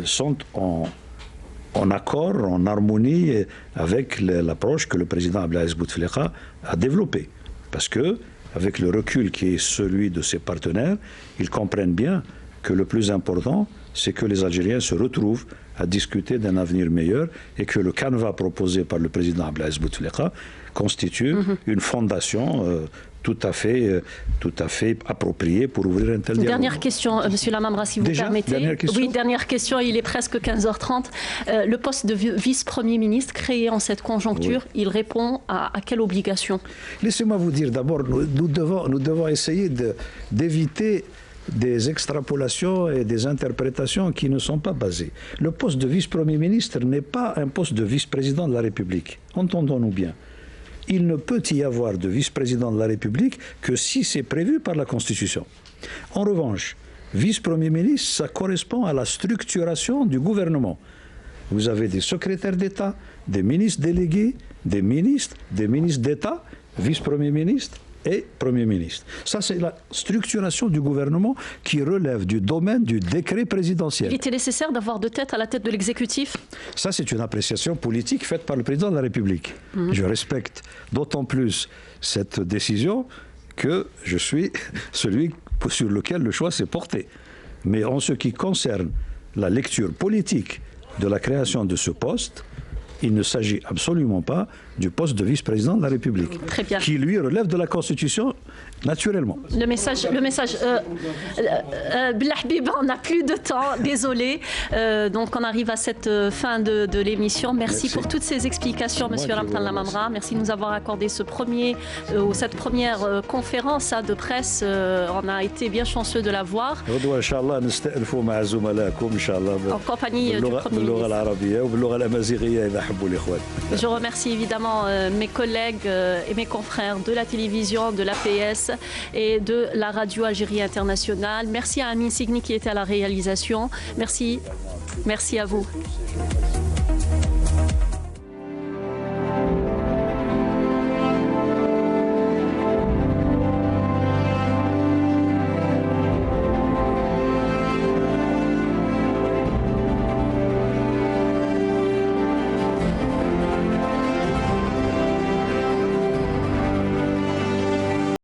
sont en accord, en harmonie avec l'approche que le président Abdelaziz Bouteflika a développée. Parce que, avec le recul qui est celui de ses partenaires, ils comprennent bien que le plus important, c'est que les Algériens se retrouvent à discuter d'un avenir meilleur et que le canevas proposé par le président Abdelaziz Bouteflika constitue une fondation tout à fait approprié pour ouvrir un tel dialogue. Dernière question, Monsieur Lamamra, si vous permettez. Oui, dernière question, il est presque 15h30. Le poste de vice-premier ministre créé en cette conjoncture, il répond à quelle obligation? Laissez-moi vous dire, d'abord, nous devons essayer d'éviter des extrapolations et des interprétations qui ne sont pas basées. Le poste de vice-premier ministre n'est pas un poste de vice-président de la République. Entendons-nous bien. il ne peut y avoir de vice-président de la République que si c'est prévu par la Constitution. En revanche, vice-premier ministre, ça correspond à la structuration du gouvernement. Vous avez des secrétaires d'État, des ministres délégués, des ministres d'État, vice-premier ministre et Premier ministre. Ça, c'est la structuration du gouvernement qui relève du domaine du décret présidentiel. Il était nécessaire d'avoir deux têtes à la tête de l'exécutif? Ça, c'est une appréciation politique faite par le président de la République. Je respecte d'autant plus cette décision que je suis celui sur lequel le choix s'est porté. Mais en ce qui concerne la lecture politique de la création de ce poste, il ne s'agit absolument pas du poste de vice-président de la République, Très bien. qui lui relève de la Constitution naturellement. Le message, Belhabib, on n'a plus de temps, désolé. Donc on arrive à cette fin de l'émission. Merci pour toutes ces explications, Monsieur Ramtan Lamamra. Merci de nous avoir accordé cette première conférence de presse. On a été bien chanceux de la voir. En compagnie du Premier ministre. Je remercie évidemment mes collègues et mes confrères de la télévision, de l'APS et de la radio Algérie Internationale. Merci à Amine Signi qui était à la réalisation. Merci à vous.